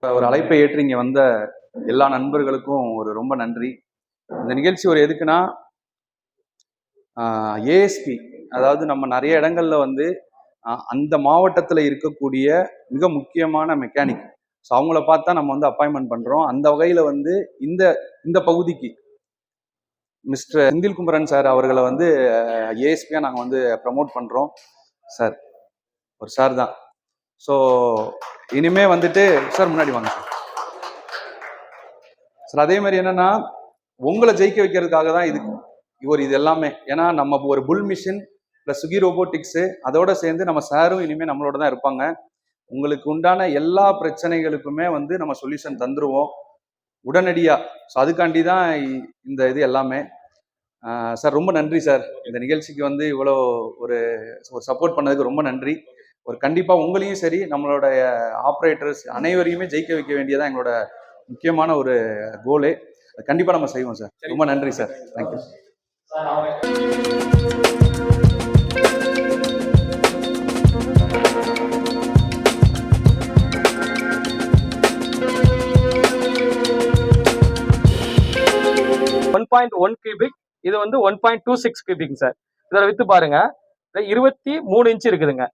ஒரு அழைப்பை ஏற்று இங்கே வந்த எல்லா நண்பர்களுக்கும் ரொம்ப நன்றி. இந்த நிகழ்ச்சி ஒரு எதுக்குன்னா, ஏஎஸ்பி, அதாவது நம்ம நிறைய இடங்கள்ல வந்து அந்த மாவட்டத்தில் இருக்கக்கூடிய மிக முக்கியமான மெக்கானிக், ஸோ அவங்கள பார்த்தா நம்ம வந்து அப்பாயின்மெண்ட் பண்ணுறோம். அந்த வகையில் வந்து இந்த இந்த பகுதிக்கு மிஸ்டர் செந்தில் குமரன் சார் அவர்களை வந்து ஏஎஸ்பியாக நாங்கள் வந்து ப்ரமோட் பண்ணுறோம். சார் ஒரு சார் தான். ஸோ இனிமே வந்துட்டு சார் முன்னாடி வாங்க சார். அதே மாதிரி என்னன்னா, உங்களை ஜெயிக்க வைக்கிறதுக்காக தான் இது எல்லாமே. ஏன்னா நம்ம ஒரு புல் மிஷின் ப்ளஸ் சுகி ரோபோட்டிக்ஸு அதோட சேர்ந்து நம்ம சாரும் இனிமேல் நம்மளோட தான் இருப்பாங்க. உங்களுக்கு உண்டான எல்லா பிரச்சனைகளுக்குமே வந்து நம்ம சொல்யூஷன் தந்துருவோம் உடனடியாக. ஸோ அதுக்காண்டி தான் இந்த இது எல்லாமே. சார் ரொம்ப நன்றி சார். இந்த நிகழ்ச்சிக்கு வந்து இவ்வளோ ஒரு சப்போர்ட் பண்ணதுக்கு ரொம்ப நன்றி. கண்டிப்பாக உங்களையும் சரி நம்மளோட ஆப்ரேட்டர்ஸ் அனைவரையுமே ஜெயிக்க வைக்க வேண்டியதான் எங்களோட முக்கியமான ஒரு கோலே. கண்டிப்பாக நம்ம செய்வோம் சார். ரொம்ப நன்றி சார். தேங்க்யூ. 1.1 கியூபிக், இது வந்து 1.26 கியூபிக் சார். இதில் வித்து பாருங்க, 23 இன்ச் இருக்குதுங்க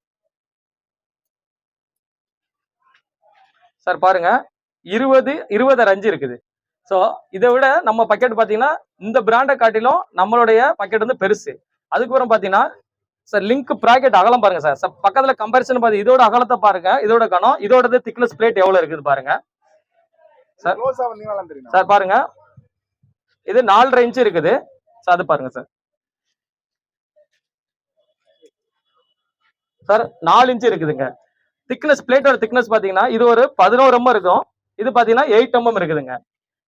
சார். பாருங்க 20 அஞ்சு இருக்குது. ஸோ இதை விட நம்ம பக்கெட் பார்த்தீங்கன்னா இந்த பிராண்டை காட்டிலும் நம்மளுடைய பக்கெட் வந்து பெருசு. அதுக்கப்புறம் பார்த்தீங்கன்னா சார் லிங்க் ப்ராக்கெட் அகலம் பாருங்க சார். பக்கத்தில் கம்பேரிசன் பார்த்து இதோட அகலத்தை பாருங்க, இதோட கனம், இதோட திக்னஸ் பிளேட் எவ்வளோ இருக்குது பாருங்க சார். சார் பாருங்க, இது 4.5 இன்ச் இருக்குது சார். அது பாருங்க சார். சார் 4 இன்ச் இருக்குதுங்க. திக்னஸ் பிளேட்டோட திக்னஸ் பாத்தீங்கன்னா இது ஒரு 11 mm இருக்கும். இது பாத்தீங்கன்னா 8 mm இருக்குதுங்க.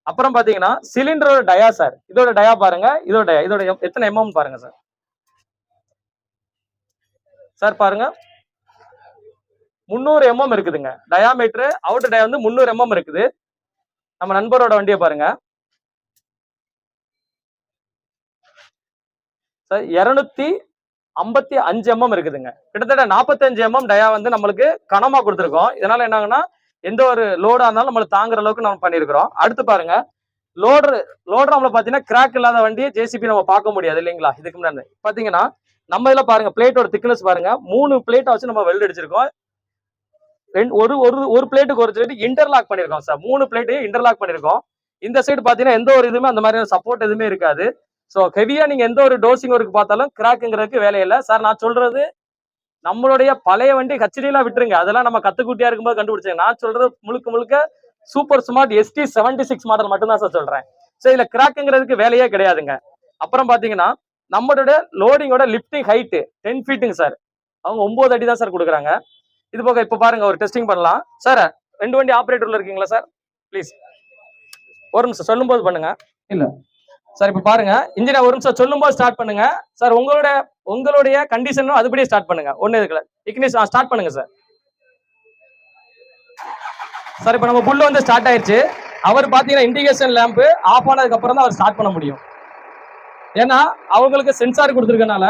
அப்புறம் பாத்தீங்கன்னா சிலிண்டரோட டயா சார். இதோட டயா பாருங்க, இதோட எத்தனை mm பாருங்க சார். சார் பாருங்க 300 mm இருக்குதுங்க டயாமீட்டர். அவுட்டர் டயா வந்து 300 mm இருக்குது. நம்ம நண்பரோட வண்டியை பாருங்க சார். 255 mm இருக்குதுங்க. கிட்டத்தட்ட 45 mm டயா வந்து நம்மளுக்கு கனமா கொடுத்துருக்கோம். இதனால என்னாங்கன்னா எந்த ஒரு லோடா இருந்தாலும் நம்மளுக்கு தாங்குற அளவுக்கு நம்ம பண்ணிருக்கிறோம். அடுத்து பாருங்க, லோடர் நம்மள பாத்தீங்கன்னா கிராக் இல்லாத வண்டியை ஜேசிபி நம்ம பார்க்க முடியாது இல்லைங்களா. இதுக்கு முன்னாடி பாத்தீங்கன்னா நம்ம இதுல பாருங்க பிளேட்டோட திக்னஸ் பாருங்க, 3 பிளேட்டை வச்சு நம்ம வெல்ட் அடிச்சிருக்கோம். ஒரு பிளேட்டுக்கு ஒரு சைடு இன்டர்லாக் பண்ணிருக்கோம் சார். 3 பிளேட்டையும் இன்டர்லாக் பண்ணிருக்கோம். இந்த சைடு பாத்தீங்கன்னா எந்த ஒரு இதுவுமே அந்த மாதிரி சப்போர்ட் எதுவுமே இருக்காது. ஸோ ஹெவியா நீங்க எந்த ஒரு டோசிங் ஒர்க் பார்த்தாலும் கிராக்குங்கிறதுக்கு வேலையில்லை சார். நான் சொல்றது நம்மளுடைய பழைய வண்டி ஹச்டிலாம் விட்டுருங்க, அதெல்லாம் நம்ம கத்துக்குட்டியா இருக்கும்போது கண்டுபிடிச்சாங்க. நான் சொல்றது முழுக்க சூப்பர் ஸ்மார்ட் ST 76 மாடல் மட்டும்தான் சார் சொல்றேன். ஸோ இதுல கிராக்குங்கிறதுக்கு வேலையே கிடையாதுங்க. அப்புறம் பாத்தீங்கன்னா நம்மளோட லோடிங்கோட லிப்டிங் ஹைட் 10 ஃபீட்டுங்க சார். அவங்க 9 அடி தான் சார் கொடுக்குறாங்க. இது போக இப்ப பாருங்க ஒரு டெஸ்டிங் பண்ணலாம் சார். 2 வண்டி ஆப்ரேட்டர்ல இருக்கீங்களா சார்? ப்ளீஸ் ஒரு நிமிஷம் சொல்லும் போது பண்ணுங்க. இல்ல சார் இப்ப பாருங்க, இன்ஜினியர் ஒரு நிமிஷம் சொல்லும் போது ஸ்டார்ட் பண்ணுங்க சார். உங்களுடைய கண்டிஷனும் அதுபடியே ஸ்டார்ட் பண்ணுங்க. ஒண்ணு இருக்குல்ல இக்னிஸ் ஸ்டார்ட் பண்ணுங்க சார். சார் இப்ப நம்ம புல் வந்து ஸ்டார்ட் ஆயிடுச்சு. அவர் பாத்தீங்கன்னா இண்டிகேஷன் லேம்ப் ஆஃப் ஆனதுக்கு அப்புறம் தான் அவர் ஸ்டார்ட் பண்ண முடியும். ஏன்னா அவங்களுக்கு சென்சார் கொடுத்துருக்கனால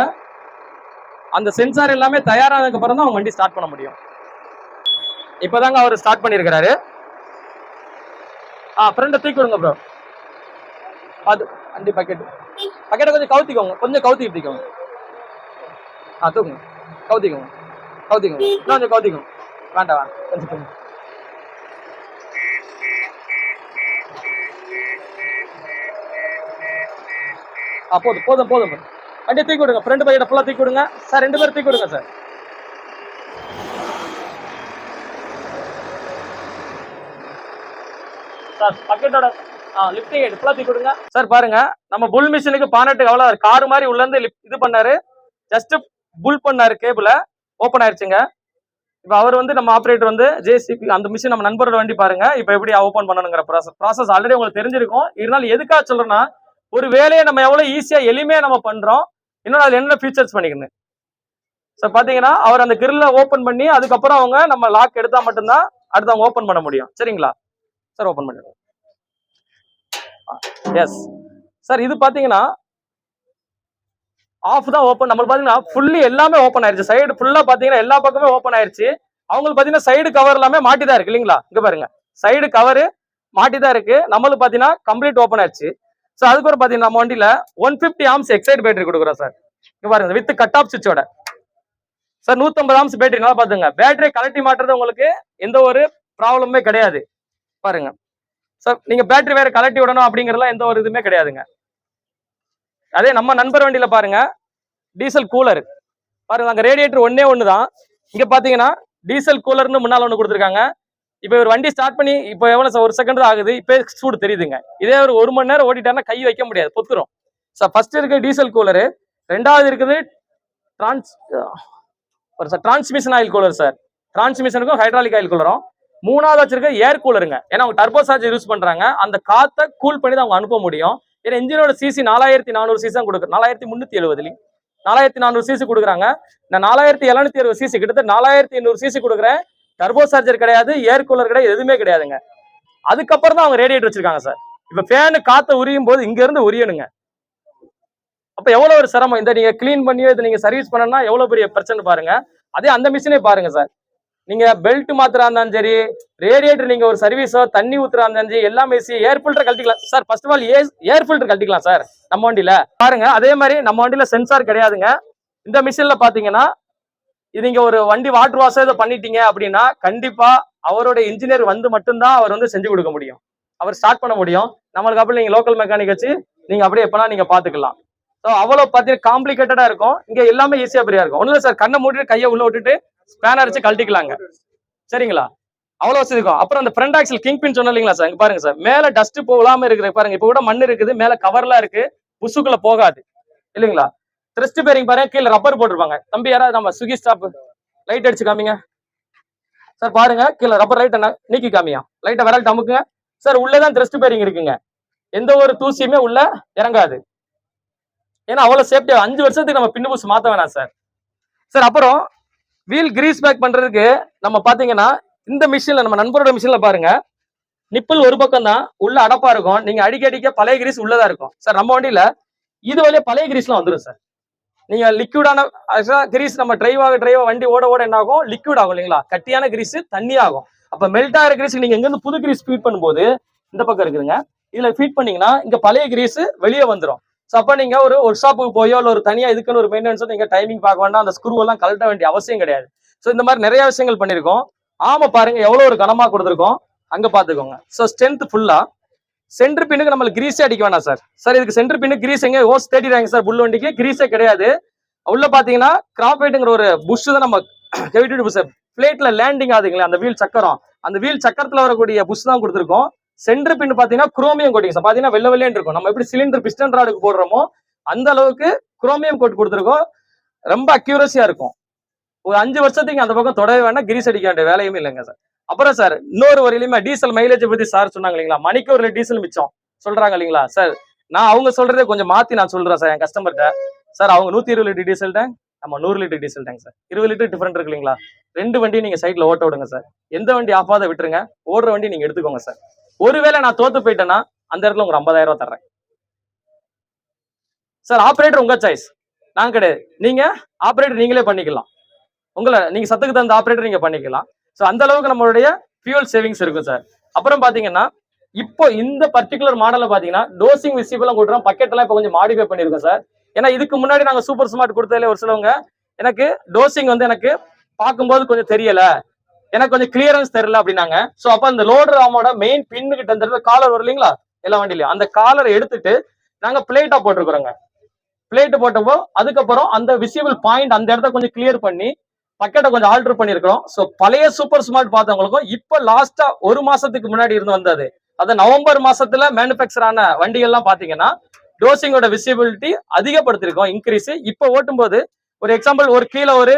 அந்த சென்சார் எல்லாமே தயாரானதுக்கு அப்புறம் தான் அவங்க வண்டி ஸ்டார்ட் பண்ண முடியும். இப்பதாங்க அவர் ஸ்டார்ட் பண்ணிருக்கிறாரு. ஃப்ரெண்டை தூக்கி விடுங்க ப்ரோ. அது வண்டி பக்கெட்டை கொஞ்சம் கவுத்திக்கோங்க, கொஞ்சம் கவுத்திக்கிட்டோங்க. தூக்குங்க, கவுத்திக்கோங்க இன்னும் கொஞ்சம் கவுத்திக்கோங்க. வேண்டாம் கொஞ்சம் போதும் வண்டியை தூக்கி விடுங்க. ஃப்ரெண்ட் பக்கெட்டை ஃபுல்லா தூக்கி விடுங்க சார். 2 பேரும் தூக்கி விடுங்க சார். பக்கெட்டோட லிப்டிங் ஹெட் ஃபுல்லா தூக்கி விடுங்க சார். பாருங்க நம்ம புல் மிஷினுக்கு பானட்டுக்கு அவ்வளவு கார் மாதிரி உள்ள இருந்து இது பண்ணாரு, ஜஸ்ட் புல் பண்ணாரு, கேபிள ஓப்பன் ஆயிடுச்சுங்க. இப்ப அவர் வந்து நம்ம ஆப்ரேட்டர் வந்து ஜேசிபி அந்த மிஷின் நம்ம நண்பரோட வண்டி பாருங்க இப்ப எப்படி ஓப்பன் பண்ணணுங்கிற ப்ராசஸ் ஆல்ரெடி உங்களுக்கு தெரிஞ்சிருக்கும். இருந்தாலும் எதுக்காக சொல்றேன்னா, ஒரு வேலையை நம்ம எவ்வளவு ஈஸியா எளிமையா நம்ம பண்றோம், இன்னொரு அதுல என்ன ஃபீச்சர்ஸ் பண்ணிக்கணும் சார். பாத்தீங்கன்னா அவர் அந்த கிரில்ல ஓப்பன் பண்ணி அதுக்கப்புறம் அவங்க நம்ம லாக் எடுத்தா மட்டும்தான் அடுத்து அவங்க ஓப்பன் பண்ண முடியும். சரிங்களா சார்? ஓப்பன் பண்ணிடுவோம். Yes sir. இது பாத்தீங்கன்னா ஆஃப் தான் ஓப்பன். நம்ம பாத்தீங்கன்னா ஃபுல்லி எல்லாமே ஓப்பன் ஆயிருச்சு. சைடு ஃபுல்லா பாத்தீங்கன்னா எல்லா பக்கமே ஓப்பன் ஆயிருச்சு. அவங்களுக்கு பாத்தீங்கன்னா சைடு கவர் எல்லாமே மாட்டிதான் இருக்கு இல்லைங்களா. இங்க பாருங்க சைடு கவரு மாட்டி தான் இருக்கு. நம்மளுக்கு பாத்தீங்கன்னா கம்ப்ளீட் ஓப்பன் ஆச்சு. ஸோ அதுக்கப்புறம் பாத்தீங்கன்னா நம்ம வண்டியில 150 ஆம்ஸ் எக்ஸைட் பேட்டரி கொடுக்குறோம் சார். இங்க பாருங்க வித் கட் ஆஃப் சுவிட்சோட சார். 150 ஆம்ஸ் பேட்டரி நல்லா பாத்துங்க. பேட்டரி கலட்டி மாட்டுறது உங்களுக்கு எந்த ஒரு ப்ராப்ளமே கிடையாது. பாருங்க சார், நீங்க பேட்டரி வேற கலட்டி விடணும் அப்படிங்கறதுலாம் எந்த ஒரு இதுவுமே கிடையாதுங்க. அதே நம்ம நண்பர் வண்டியில பாருங்க டீசல் கூலர் பாருங்க, அங்க ரேடியேட்டர் ஒன்னே ஒண்ணுதான். இங்க பாத்தீங்கன்னா டீசல் கூலர்னு முன்னால ஒண்ணு கொடுத்துருக்காங்க. இப்ப ஒரு வண்டி ஸ்டார்ட் பண்ணி இப்போ எவ்வளவு ஒரு செகண்ட் தான் ஆகுது, இப்ப சூடு தெரியுதுங்க. இதே ஒரு மணி நேரம் ஓடிட்டாருன்னா கை வைக்க முடியாது, பொத்துரும். ஃபர்ஸ்ட் இருக்கு டீசல் கூலரு, ரெண்டாவது இருக்குது டிரான்ஸ்மிஷன் ஆயில் கூலர் சார். டிரான்ஸ்மிஷனுக்கும் ஹைட்ராலிக் ஆயில் கூலரும். மூணாவது வச்சிருக்க ஏர் கூலருங்க. ஏன்னா அவங்க டர்போ சார்ஜர் யூஸ் பண்றாங்க, அந்த காத்தை கூல் பண்ணி தான் அவங்க அனுப்ப முடியும். ஏன்னா இன்ஜினோட சிசி 4400 சிசி தான் கொடுக்குறோம். 4370 4400 சிசி கொடுக்குறாங்க. நான் 4760 சிசி கிட்டத்தட்ட 4800 சிசி கொடுக்குறேன். டர்போ சார்ஜர் கிடையாது, ஏர் கூலர் கிடையாது, எதுவுமே கிடையாதுங்க. அதுக்கப்புறம் தான் அவங்க ரேடியேட்டர் வச்சிருக்காங்க சார். இப்ப ஃபேனு காத்த உரியும் போது இங்க இருந்து உரியணுங்க. அப்ப எவ்வளவு ஒரு சிரமம். இந்த நீங்க கிளீன் பண்ணியோ இதை நீங்க சர்வீஸ் பண்ணனா எவ்வளவு பெரிய பிரச்சனை பாருங்க. அதே அந்த மிஷினே பாருங்க சார், நீங்க பெல்ட் மாத்திரா இருந்தாலும் சரி, ரேடியேட்டர் நீங்க ஒரு சர்வீஸோ தண்ணி ஊத்துறா இருந்தாலும் சரி, எல்லாமே ஏர் ஃபில்டர் கழட்டிக்கலாம் sir. First of all air filter கழட்டிக்கலாம் சார் நம்ம வண்டியில பாருங்க. அதே மாதிரி நம்ம வண்டியில சென்சார் கிடையாதுங்க. இந்த மிஷின்ல பாத்தீங்கன்னா இது நீங்க ஒரு வண்டி வாட்டர் வாஷ் இதை பண்ணிட்டீங்க அப்படின்னா கண்டிப்பா அவரோட இன்ஜினியர் வந்து மட்டும்தான் அவர் வந்து செஞ்சு கொடுக்க முடியும், அவர் ஸ்டார்ட் பண்ண முடியும். நம்மளுக்கு அப்படி நீங்க லோக்கல் மெக்கானிக் வச்சு நீங்க அப்படியே எப்பனா நீங்க பாத்துக்கலாம். ஸோ அவ்வளவு பார்த்தீங்கன்னா காம்ப்ளிகேட்டடா இருக்கும். இங்க எல்லாமே ஈஸியா பெரியா இருக்கும். ஒன்றும் இல்லை சார், கண்ணை மூடிட்டு கையை உள்ள விட்டுட்டு ஸ்பேனர் வச்சு கழட்டிக்கலாங்க. சரிங்களா, அவ்வளவு வசதி இருக்கும். அப்புறம் அந்த ஃப்ரண்ட் ஆக்சல் கிங் பின் சொன்ன இல்லைங்களா சார், இங்க பாருங்க சார், மேல டஸ்ட் போகாம இருக்குது பாருங்க. இப்ப கூட மண் இருக்குது, மேல கவர்லாம் இருக்கு, புசுக்குள்ள போகாது இல்லைங்களா. த்ரெஸ்ட் பேரிங் பாருங்க, கீழே ரப்பர் போட்டிருப்பாங்க. தம்பி யாராவது நம்ம ஸ்விக்கி ஸ்டாப் லைட் அடிச்சு காமிங்க சார். பாருங்க கீழே ரப்பர் லைட் நீக்கி காமியா, லைட்டை விரல் அமுக்குங்க சார். உள்ளதான் த்ரெஸ்ட் பேரிங் இருக்குங்க, எந்த ஒரு தூசியுமே உள்ள இறங்காது. ஏன்னா அவ்வளவு சேஃப்டியா 5 வருஷத்துக்கு நம்ம பின்னு புஷ் மாத்த வேணாம் சார். சார் அப்புறம் வீல் கிரீஸ் பேக் பண்றதுக்கு நம்ம பாத்தீங்கன்னா இந்த மிஷின்ல, நம்ம நண்பரோட மிஷின்ல பாருங்க, நிப்பிள் ஒரு பக்கம் தான் உள்ள அடப்பா இருக்கும். நீங்க அடிக்க பழைய கிரீஸ் உள்ளதா இருக்கும் சார். நம்ம வண்டியில இது வழியா பழைய கிரீஸ்லாம் வந்துடும் சார். நீங்க லிக்விடான கிரீஸ் நம்ம டிரைவ் வண்டி ஓட என்ன ஆகும், லிக்விட் ஆகும் இல்லைங்களா. கட்டியான கிரீஸ் தண்ணி ஆகும். அப்ப மெல்ட் ஆகிற கிரீஸ் நீங்க எங்க இருந்து புது கிரீஸ் ஃபீட் பண்ணும்போது இந்த பக்கம் இருக்குதுங்க, இதுல ஃபீட் பண்ணீங்கன்னா இங்க பழைய கிரீஸ் வெளியே வந்துடும். ஸோ அப்ப நீங்க ஒரு ஷாப்புக்கு போயோ இல்லை ஒரு தனியா இதுக்குன்னு ஒரு மெயின்டெனன்ஸோ நீங்க டைமிங் பார்க்க வேண்டாம், அந்த ஸ்க்ரூ எல்லாம் கழட்ட வேண்டிய அவசியம் கிடையாது. ஸோ இந்த மாதிரி நிறைய விஷயங்கள் பண்ணிருக்கோம். ஆமா பாருங்க எவ்வளவு ஒரு கனமா கொடுத்துருக்கோம், அங்க பாத்துக்கோங்க. ஸோ ஸ்ட்ரென்த் ஃபுல்லா. சென்டர் பின்னுக்கு நம்மளுக்கு கிரீஸே அடிக்க வேணாம் சார். சார் இதுக்கு சென்டர் பின்னு கிரீஸ் எங்க ஓஸ் தேடிடுறாங்க சார். புல் வண்டிக்கு கிரீஸே கிடையாது. உள்ள பாத்தீங்கன்னா கிராஃபைட்டுங்கிற ஒரு புஷ் தான் நம்ம ஹெவி புஷ் பிளேட்ல லேண்டிங் ஆகுதுங்களா, அந்த வீல் சக்கரம், அந்த வீல் சக்கரத்துல வரக்கூடிய புஷ் தான் கொடுத்துருக்கோம். சென்டர் பின் பாத்தீங்கன்னா குரோமியம் கோட்டிங் சார். பாத்தீங்கன்னா வெள்ளை வெள்ளைன்னு இருக்கும். நம்ம எப்படி சிலிண்டர் பிஸ்டன் ராடுக்கு போடுறோமோ அந்த அளவுக்கு குரோமியம் கோட் கொடுத்துருக்கோம். ரொம்ப அக்யூரஸியா இருக்கும். ஒரு 5 வருஷத்துக்கு அந்த பக்கம் தொடவே வேண்டாம், கிரீஸ் அடிக்க வேண்டிய வேலையுமே இல்லைங்க சார். அப்புறம் சார் இன்னொரு வரையிலுமே டீசல் மைலேஜ் பத்தி சார் சொன்னாங்க இல்லைங்களா, மணிக்கு ஒரு டீசல் மிச்சம் சொல்றாங்க இல்லைங்களா சார். நான் அவங்க சொல்றதை கொஞ்சம் மாத்தி நான் சொல்றேன் சார் என் கஸ்டமர்கிட்ட. சார் அவங்க 120 லிட்டர் டீசல் டேங்க், நம்ம 100 litre diesel tank sir. 20 litre different இருக்கு இல்லைங்களா. 2 வண்டியும் நீங்க சைட்ல ஓட்ட விடுங்க சார். எந்த வண்டி ஆஃப் ஆகாத விட்டுருங்க, ஓடுற வண்டி நீங்க எடுத்துக்கோங்க சார். ஒருவேளை நான் தோத்து போயிட்டேன்னா அந்த இடத்துல உங்களுக்கு 50,000 ரூபாய் தர்றேன் சார். ஆபரேட்டர் உங்க சாய்ஸ், நான் கிடையாது. நீங்க ஆபரேட்டர் நீங்களே பண்ணிக்கலாம், உங்களை நீங்க சத்துக்கு தகுந்த ஆபரேட்டர் நீங்க பண்ணிக்கலாம். ஸோ அந்த அளவுக்கு நம்மளுடைய ஃபியூல் சேவிங்ஸ் இருக்கும் சார். அப்புறம் பாத்தீங்கன்னா இப்போ இந்த பர்டிகுலர் மாடல பாத்தீங்கன்னா டோசிங் விசிபிளா கொடுறோம். பக்கெட்லாம் இப்போ கொஞ்சம் மாடிஃபை பண்ணிருக்கோம் சார். ஏன்னா இதுக்கு முன்னாடி நாங்க சூப்பர் ஸ்மார்ட் கொடுத்ததுல ஒரு சிலவங்க எனக்கு டோசிங் வந்து எனக்கு பார்க்கும்போது கொஞ்சம் தெரியல, எனக்கு கொஞ்சம் கிளியரன்ஸ் தெரியல அப்படின்னாங்க. ஸோ அப்ப அந்த லோடர் ஆமோட மெயின் பின்னு கிட்ட அந்த காலர் வரும் இல்லைங்களா எல்லா வண்டியிலையும், அந்த காலரை எடுத்துட்டு நாங்க பிளேட்டா போட்டிருக்கிறோங்க. பிளேட் போட்டப்போ அதுக்கப்புறம் அந்த விசிபிள் பாயிண்ட் அந்த இடத்த கொஞ்சம் கிளியர் பண்ணி பக்கெட்டை கொஞ்சம் ஆல்டர் பண்ணிருக்கிறோம். ஸோ பழைய சூப்பர் ஸ்மார்ட் பார்த்தவங்களுக்கும் இப்போ லாஸ்டா 1 மாசத்துக்கு முன்னாடி இருந்து வந்தது, அது நவம்பர் மாசத்துல மேனுபேக்சர் ஆன வண்டிகள்லாம் பாத்தீங்கன்னா டோசிங்கோட விசிபிலிட்டி அதிகப்படுத்திருக்கோம், இன்க்ரீஸ். இப்போ ஓட்டும் போது ஒரு எக்ஸாம்பிள், ஒரு கீழே ஒரு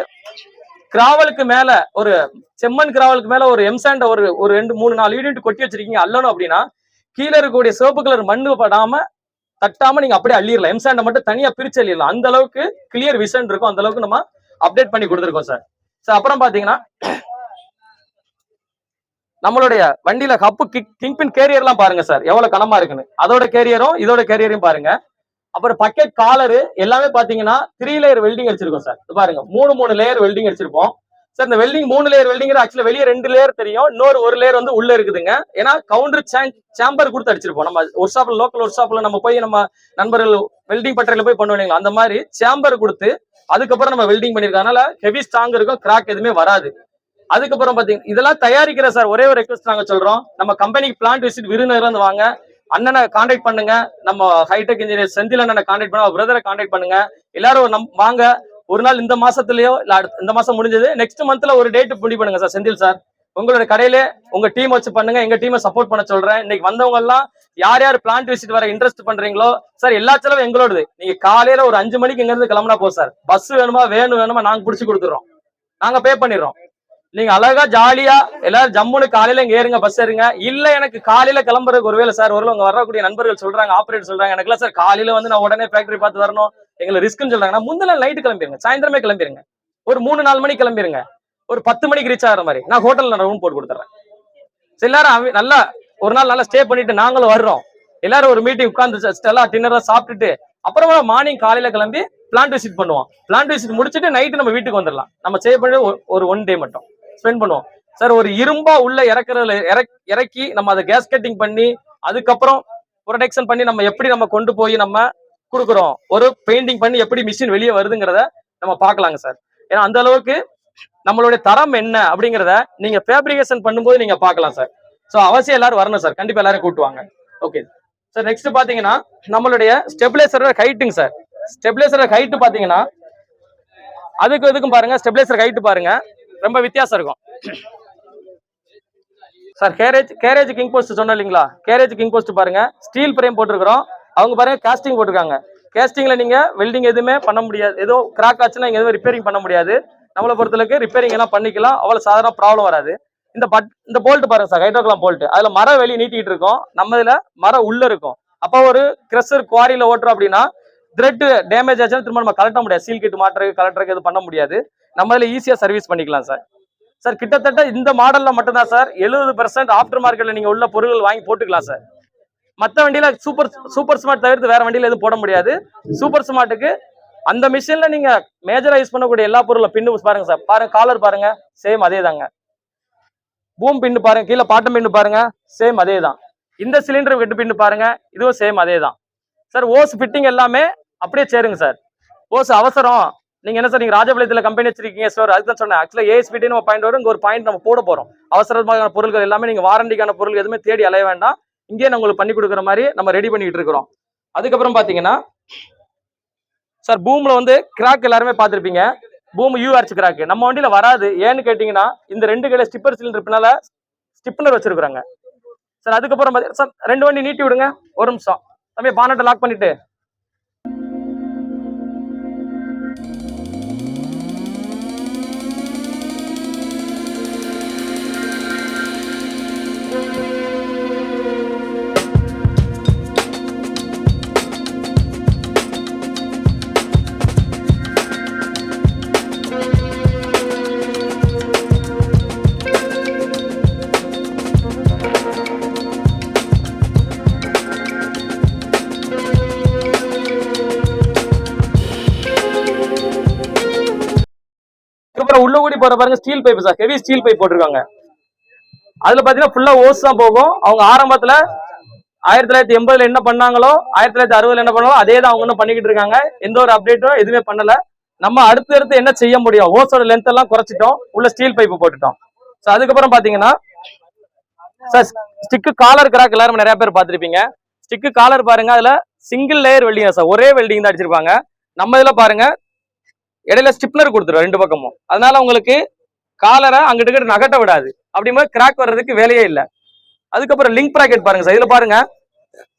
கிராவலுக்கு மேல, ஒரு செம்மண் கிராவலுக்கு மேல ஒரு எம்சாண்ட் ஒரு 2, 3, 4 யூனிட் கொட்டி வச்சிருக்கீங்க அள்ளணும் அப்படின்னா கீழே இருக்கக்கூடிய சிவப்பு கலர் மண்ணு படாம தட்டாம நீங்க அப்படியே அள்ளிடலாம். எம்சாண்டை மட்டும் தனியா பிரிச்சு அள்ளிடலாம். அந்த அளவுக்கு கிளியர் விஷன் இருக்கும், அந்த அளவுக்கு நம்ம அப்டேட் பண்ணி கொடுத்துருக்கோம் சார். சார் அப்புறம் பாத்தீங்கன்னா நம்மளுடைய வண்டியில ஹப்பு கிங்பின் கேரியர்லாம் பாருங்க சார் எவ்வளவு கனமா இருக்குன்னு. அதோட கேரியரும் இதோட கேரியரையும் பாருங்க. அப்புறம் பக்கெட் காலரு எல்லாமே பாத்தீங்கன்னா 3 லேயர் வெல்டிங் அடிச்சிருக்கோம் சார். பாருங்க 3 லேயர் வெல்டிங் அடிச்சிருப்போம். சார் இந்த வெல்டிங் 3 லேயர் வெல்டிங் ஆக்சுவலா வெளியே 2 லேயர் தெரியும், இன்னொரு 1 லேயர் வந்து உள்ள இருக்குதுங்க. ஏன்னா கவுண்டர் சேம்பர் கொடுத்து அடிச்சிருப்போம். நம்ம ஒர்க் ஷாப்ல லோக்கல் ஒர்க் ஷாப்ல நம்ம போய் நம்ம நண்பர்கள் வெல்டிங் பட்டறையில போய் பண்ணுவீங்களா, அந்த மாதிரி சேம்பர் கொடுத்து அதுக்கப்புறம் நம்ம வெல்டிங் பண்ணிருக்கோம். அதனால ஹெவி ஸ்ட்ராங் இருக்கும், கிராக் எதுவுமே வராது. அதுக்கப்புறம் பாத்தீங்க இதெல்லாம் தயாரிக்கிற சார் ஒரே ஒரு ரெக்வஸ்ட் நாங்க சொல்றோம், நம்ம கம்பெனிக்கு பிளான்ட் விசிட் விருதுநகர் வந்து வாங்க, அண்ணனை கான்டாக்ட் பண்ணுங்க, நம்ம ஹைடெக் இன்ஜினியர் செந்தில் அண்ணனை கான்டாக்ட் பண்ணுங்க, பிரதரை கான்டாக்ட் பண்ணுங்க, எல்லாரும் வாங்க. ஒரு நாள் இந்த மாசத்துலயோ இல்ல இந்த மாசம் முடிஞ்சது நெக்ஸ்ட் மந்த்ல ஒரு டேட் முடிவு பண்ணுங்க சார். செந்தில் சார் உங்களோட கடையில உங்க டீம் வச்சு பண்ணுங்க, எங்க டீமை சப்போர்ட் பண்ண சொல்றேன். இன்னைக்கு வந்தவங்க எல்லாம் யார் யார் பிளான்ட் விசிட் வர இன்ட்ரெஸ்ட் பண்றீங்களோ சார், எல்லா செலவும் எங்களோடது. நீங்க காலையில ஒரு 5 மணிக்கு இங்க இருந்து கிளம்பினா போ சார். பஸ் வேணுமா வேணுமா நாங்க புடிச்சு கொடுத்துறோம், நாங்க பே பண்ணிடுறோம். நீங்க அழகா ஜாலியா எல்லாரும் ஜம்முன்னு காலையில இங்க ஏறுங்க, பஸ் ஏறுங்க. இல்ல எனக்கு காலையில கிளம்புறதுக்கு ஒருவேளை சார் ஒருவேளை உங்க வரக்கூடிய நண்பர்கள் சொல்றாங்க, ஆபரேட்டர் சொல்றாங்க, எனக்குலாம் சார் காலையில வந்து நான் உடனே ஃபேக்டரி பார்த்து வரணும், எங்களுக்கு ரிஸ்க்னு சொல்றாங்கன்னா முந்தின நைட்டு கிளம்பிடுங்க, சாயந்தரமே கிளம்பிடுங்க, ஒரு 3-4 மணிக்கு கிளம்பிடுங்க, ஒரு 10 மணிக்கு ரீச் ஆகிற மாதிரி நான் ஹோட்டல்ல ரூம் போட்டு கொடுத்துறேன். எல்லாரும் நல்லா ஒரு நாள் நல்லா ஸ்டே பண்ணிட்டு நாங்களும் வர்றோம். எல்லாரும் ஒரு மீட்டிங் உட்கார்ந்து எல்லாம் டின்னரா சாப்பிட்டுட்டு அப்புறமா மார்னிங் காலையில கிளம்பி பிளான்ட் விசிட் பண்ணுவோம். பிளான்ட் விசிட் முடிச்சுட்டு நைட்டு நம்ம வீட்டுக்கு வந்துடலாம். நம்ம செய்ய பண்ணி ஒரு 1 டே மட்டும் ஸ்பெண்ட் பண்ணுவோம் சார். ஒரு இரும்பா உள்ள இறக்கி நம்ம அதை கேஸ் கட்டிங் பண்ணி அதுக்கப்புறம் ப்ரொடெக்ஷன் பண்ணி நம்ம எப்படி நம்ம கொண்டு போய் நம்ம கொடுக்குறோம், ஒரு பெயிண்டிங் பண்ணி எப்படி மிஷின் வெளியே வருதுங்கிறத நம்ம பார்க்கலாங்க சார். ஏன்னா அந்த அளவுக்கு நம்மளுடைய தரம் என்ன அப்படிங்கிறத நீங்க ஃபேப்ரிகேஷன் பண்ணும்போது நீங்க பார்க்கலாம் சார். ஸோ அவசியம் எல்லாரும் வரணும் சார், கண்டிப்பா எல்லாரும் கூட்டுவாங்க. Okay sir. நெக்ஸ்ட் பாத்தீங்கன்னா நம்மளுடைய ஸ்டெபிலைசரோட ஹைட்டுங்க சார். ஸ்டெபிலைசரோட ஹைட்டு பாத்தீங்கன்னா அதுக்கும் பாருங்க, ஸ்டெபிலைசர் ஹைட்டு பாருங்க ரொம்ப வித்தியாசம் இருக்கும் சார். கேரேஜ் கிங் போஸ்ட் சொன்னோம் இல்லைங்களா, கேரேஜ் கிங் போஸ்ட் பாருங்க, ஸ்டீல் பிரேம் போட்டிருக்கிறோம். அவங்க பாருங்க காஸ்டிங் போட்டிருக்காங்க. கேஸ்டிங்ல நீங்க வெல்டிங் எதுவுமே பண்ண முடியாது, ஏதோ கிராக் ஆச்சுன்னா நீங்க எதுவும் ரிப்பேரிங் பண்ண முடியாது. நம்மளை பொறுத்தளவுக்கு ரிப்பேரிங் எல்லாம் பண்ணிக்கலாம், அவ்வளவு சாதாரண ப்ராப்ளம் வராது. இந்த போல்ட் பாருங்க சார், ஹைட்ரோகிராம் போல்ட், அதுல மரம் வெளியே நீட்டிட்டு இருக்கோம், நம்ம இதுல மரம் உள்ள இருக்கும். அப்போ ஒரு கிரஷர் குவாரியில ஓட்டுறோம் அப்படின்னா த்ரெட் டேமேஜ் ஆச்சுன்னா திரும்ப நம்ம கலட்ட முடியாது, சீல் கிட் மாட்டுறதுக்கு கலட்டுறதுக்கு எதுவும் பண்ண முடியாது. நம்ம இதுல ஈஸியா சர்வீஸ் பண்ணிக்கலாம் சார். சார் கிட்டத்தட்ட இந்த மாடல்ல மட்டும்தான் சார் 70% ஆஃப்டர் மார்க்கெட்ல நீங்க உள்ள பொருட்கள் வாங்கி போட்டுக்கலாம் சார். மற்ற வண்டியில சூப்பர் ஸ்மார்ட் தவிர்த்து வேற வண்டியில எதுவும் போட முடியாது. சூப்பர் ஸ்மார்ட்டுக்கு அந்த மிஷின்ல நீங்க மேஜரா யூஸ் பண்ணக்கூடிய எல்லா பொருளும் பின்னு பாருங்க சார், பாருங்க காலர் பாருங்க சேம் அதே தாங்க. பூம் பின்னு பாருங்க, கீழே பாட்டம் பின்னு பாருங்க சேம் அதே தான். இந்த சிலிண்டர் வெட்டு பின்னு பாருங்க, இதுவும் சேம் அதே தான் சார். ஓஸ் ஃபிட்டிங் எல்லாமே அப்படியே சேருங்க சார். ஓஸ் அவசரம் நீங்க என்ன சார், நீங்க ராஜபாளையத்துல கம்பெனி வச்சிருக்கீங்க சார், அதுதான் சொன்னேன். ஆக்சுவலா ஏஎஸ்பிடி நம்ம பாயிண்ட் வரும், இங்க ஒரு பாயிண்ட் நம்ம போட போறோம். அவசரமான பொருட்கள் எல்லாமே நீங்க வாரண்டிக்கான பொருள் எதுவுமே தேடி அலைய வேண்டாம், இங்கே நான் உங்களுக்கு பண்ணி கொடுக்குற மாதிரி நம்ம ரெடி பண்ணிட்டு இருக்கிறோம். அதுக்கப்புறம் பாத்தீங்கன்னா சார் பூம்ல வந்து கிராக் எல்லாருமே பார்த்துருப்பீங்க, பூம் யூஆர்ச் கிராக் நம்ம வண்டியில வராது. ஏன்னு கேட்டீங்கன்னா இந்த 2 கையில ஸ்டிப்பர் சிலிண்டர் பின்னால ஸ்டிப்னர் வச்சிருக்காங்க சார். அதுக்கப்புறம் சார் 2 வண்டி நீட்டி விடுங்க, ஒரு நிமிஷம் தம்பி, பானட்டை லாக் பண்ணிட்டு. உள்ள கூடி போற பாருங்க steel pipe sir, heavy steel pipe போட்டிருக்காங்க. அதுல பாத்தீங்கன்னா ஃபுல்லா ஓஸ் தான் போகும். அவங்க ஆரம்பத்துல 1980 என்ன பண்ணாங்களோ 1960 என்ன பண்ணாங்களோ அதே தான் அவங்க இன்னும் பண்ணிக்கிட்டு இருக்காங்க. எந்த ஒரு அப்டேட்டும் எதுவுமே பண்ணல. நம்ம அடுத்து என்ன செய்ய முடியும், ஓஸோட லென்த் எல்லாம் குறைச்சிட்டோம், உள்ள ஸ்டீல் பைப் போட்டுட்டோம். ஸோ அதுக்கப்புறம் பாத்தீங்கன்னா சார் ஸ்டிக்கு காலர் கிராக் எல்லாரும் நிறைய பேர் பார்த்துருப்பீங்க. ஸ்டிக்கு காலர் பாருங்க, அதுல சிங்கிள் லேயர் வெல்டிங் சார், ஒரே வெல்டிங் தான் அடிச்சிருப்பாங்க. நம்ம இதுல பாருங்க இடையில ஸ்டிப்னர் கொடுத்துருவோம் 2 பக்கமும், அதனால உங்களுக்கு காலரை அங்கிட்டு நகட்ட விடாது, அப்படிங்கும்போது கிராக் வர்றதுக்கு வேலையே இல்லை. அதுக்கப்புறம் லிங்க் ப்ராக்கெட் பாருங்க சார், இதுல பாருங்க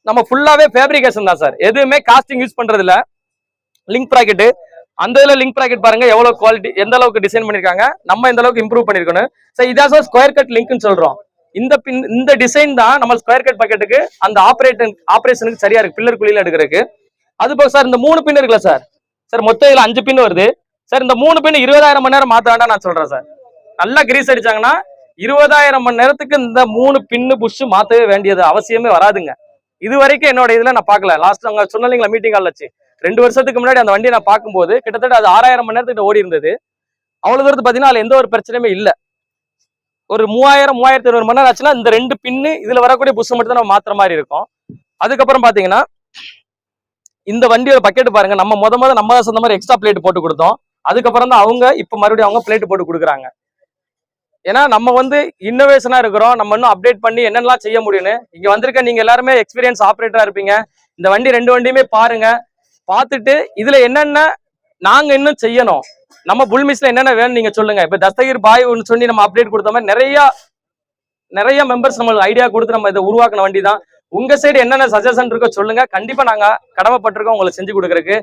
நம்ம ஃபுல்லாவே ஃபேப்ரிகேஷன் தான் சார், எதுவுமே காஸ்டிங் யூஸ் பண்றது இல்ல. லிங்க் ப்ராக்கெட், அந்த இதுல லிங்க் ப்ராக்கெட் பாருங்க எவ்வளவு குவாலிட்டி, எந்த அளவுக்கு டிசைன் பண்ணிருக்காங்க, நம்ம எந்த அளவுக்கு இம்ப்ரூவ் பண்ணிருக்கணும் சார். இதான் சார் ஸ்கொயர் கட் லிங்க்னு சொல்றோம். இந்த டிசைன் தான் நம்ம ஸ்கொயர் கட் பாக்கெட்டுக்கு அந்த ஆபரேஷனுக்கு சரியா இருக்கு, பில்லர் குழியில எடுக்கிறதுக்கு. அது போக சார் இந்த 3 பின் இருக்குல்ல சார், சார் மொத்தம் இதுல 5 பின் வருது சார். இந்த 3 பின் 20,000 மணி நேரம் மாத்த வேண்டாம் நான் சொல்றேன் சார். நல்லா கிரீஸ் அடிச்சாங்கன்னா 20,000 மணி நேரத்துக்கு இந்த 3 பின்னு புஷ் மாத்தவே வேண்டியது அவசியமே வராதுங்க. இது வரைக்கும் என்னோட இதுல நான் பார்க்கல. லாஸ்ட் அங்க சொன்னீங்களா மீட்டிங் கால் வச்சு 2 வருஷத்துக்கு முன்னாடி அந்த வண்டியை நான் பார்க்கும்போது கிட்டத்தட்ட அது 6,000 மணி நேரத்துக்கு ஓடி இருந்தது. அவ்வளவு தூரத்து பாத்தீங்கன்னா அதுல எந்த ஒரு பிரச்சனையுமே இல்ல. ஒரு 3000-3200 மணி நேரம் ஆச்சுன்னா இந்த 2 பின்னு இதுல வரக்கூடிய புஷ் மட்டும் தான் நம்ம மாத்துற மாதிரி இருக்கும். அதுக்கப்புறம் பாத்தீங்கன்னா இந்த வண்டியோட பக்கெட் பாருங்க, நம்ம முத நம்ம தான் சொந்த மாதிரி எக்ஸ்ட்ரா பிளேட் போட்டு கொடுத்தோம். அதுக்கப்புறம் தான் அவங்க இப்ப மறுபடியும் அவங்க பிளேட் போட்டு கொடுக்குறாங்க. ஏன்னா நம்ம வந்து இன்னோவேஷனா இருக்கிறோம், நம்ம இன்னும் அப்டேட் பண்ணி என்னென்னலாம் செய்ய முடியும்னு. இங்க வந்திருக்க நீங்க எல்லாருமே எக்ஸ்பீரியன்ஸ் ஆப்ரேட்டரா இருப்பீங்க. இந்த வண்டி 2 வண்டியுமே பாருங்க, பார்த்துட்டு இதுல என்னென்ன நாங்க இன்னும் செய்யணும், நம்ம புல்மிஸ்ல என்னென்ன வேணும் நீங்க சொல்லுங்க. இப்ப தஸ்தகிர் பாய் ஒன்று சொல்லி நம்ம அப்டேட் கொடுத்த மாதிரி நிறைய மெம்பர்ஸ் நம்மளுக்கு ஐடியா கொடுத்து நம்ம இதை உருவாக்கின வண்டி தான். உங்க சைடு என்னென்ன சஜஷன் இருக்கோ சொல்லுங்க, கண்டிப்பா நாங்க கடமைப்பட்டிருக்கோம் உங்களுக்கு செஞ்சு கொடுக்கறதுக்கு.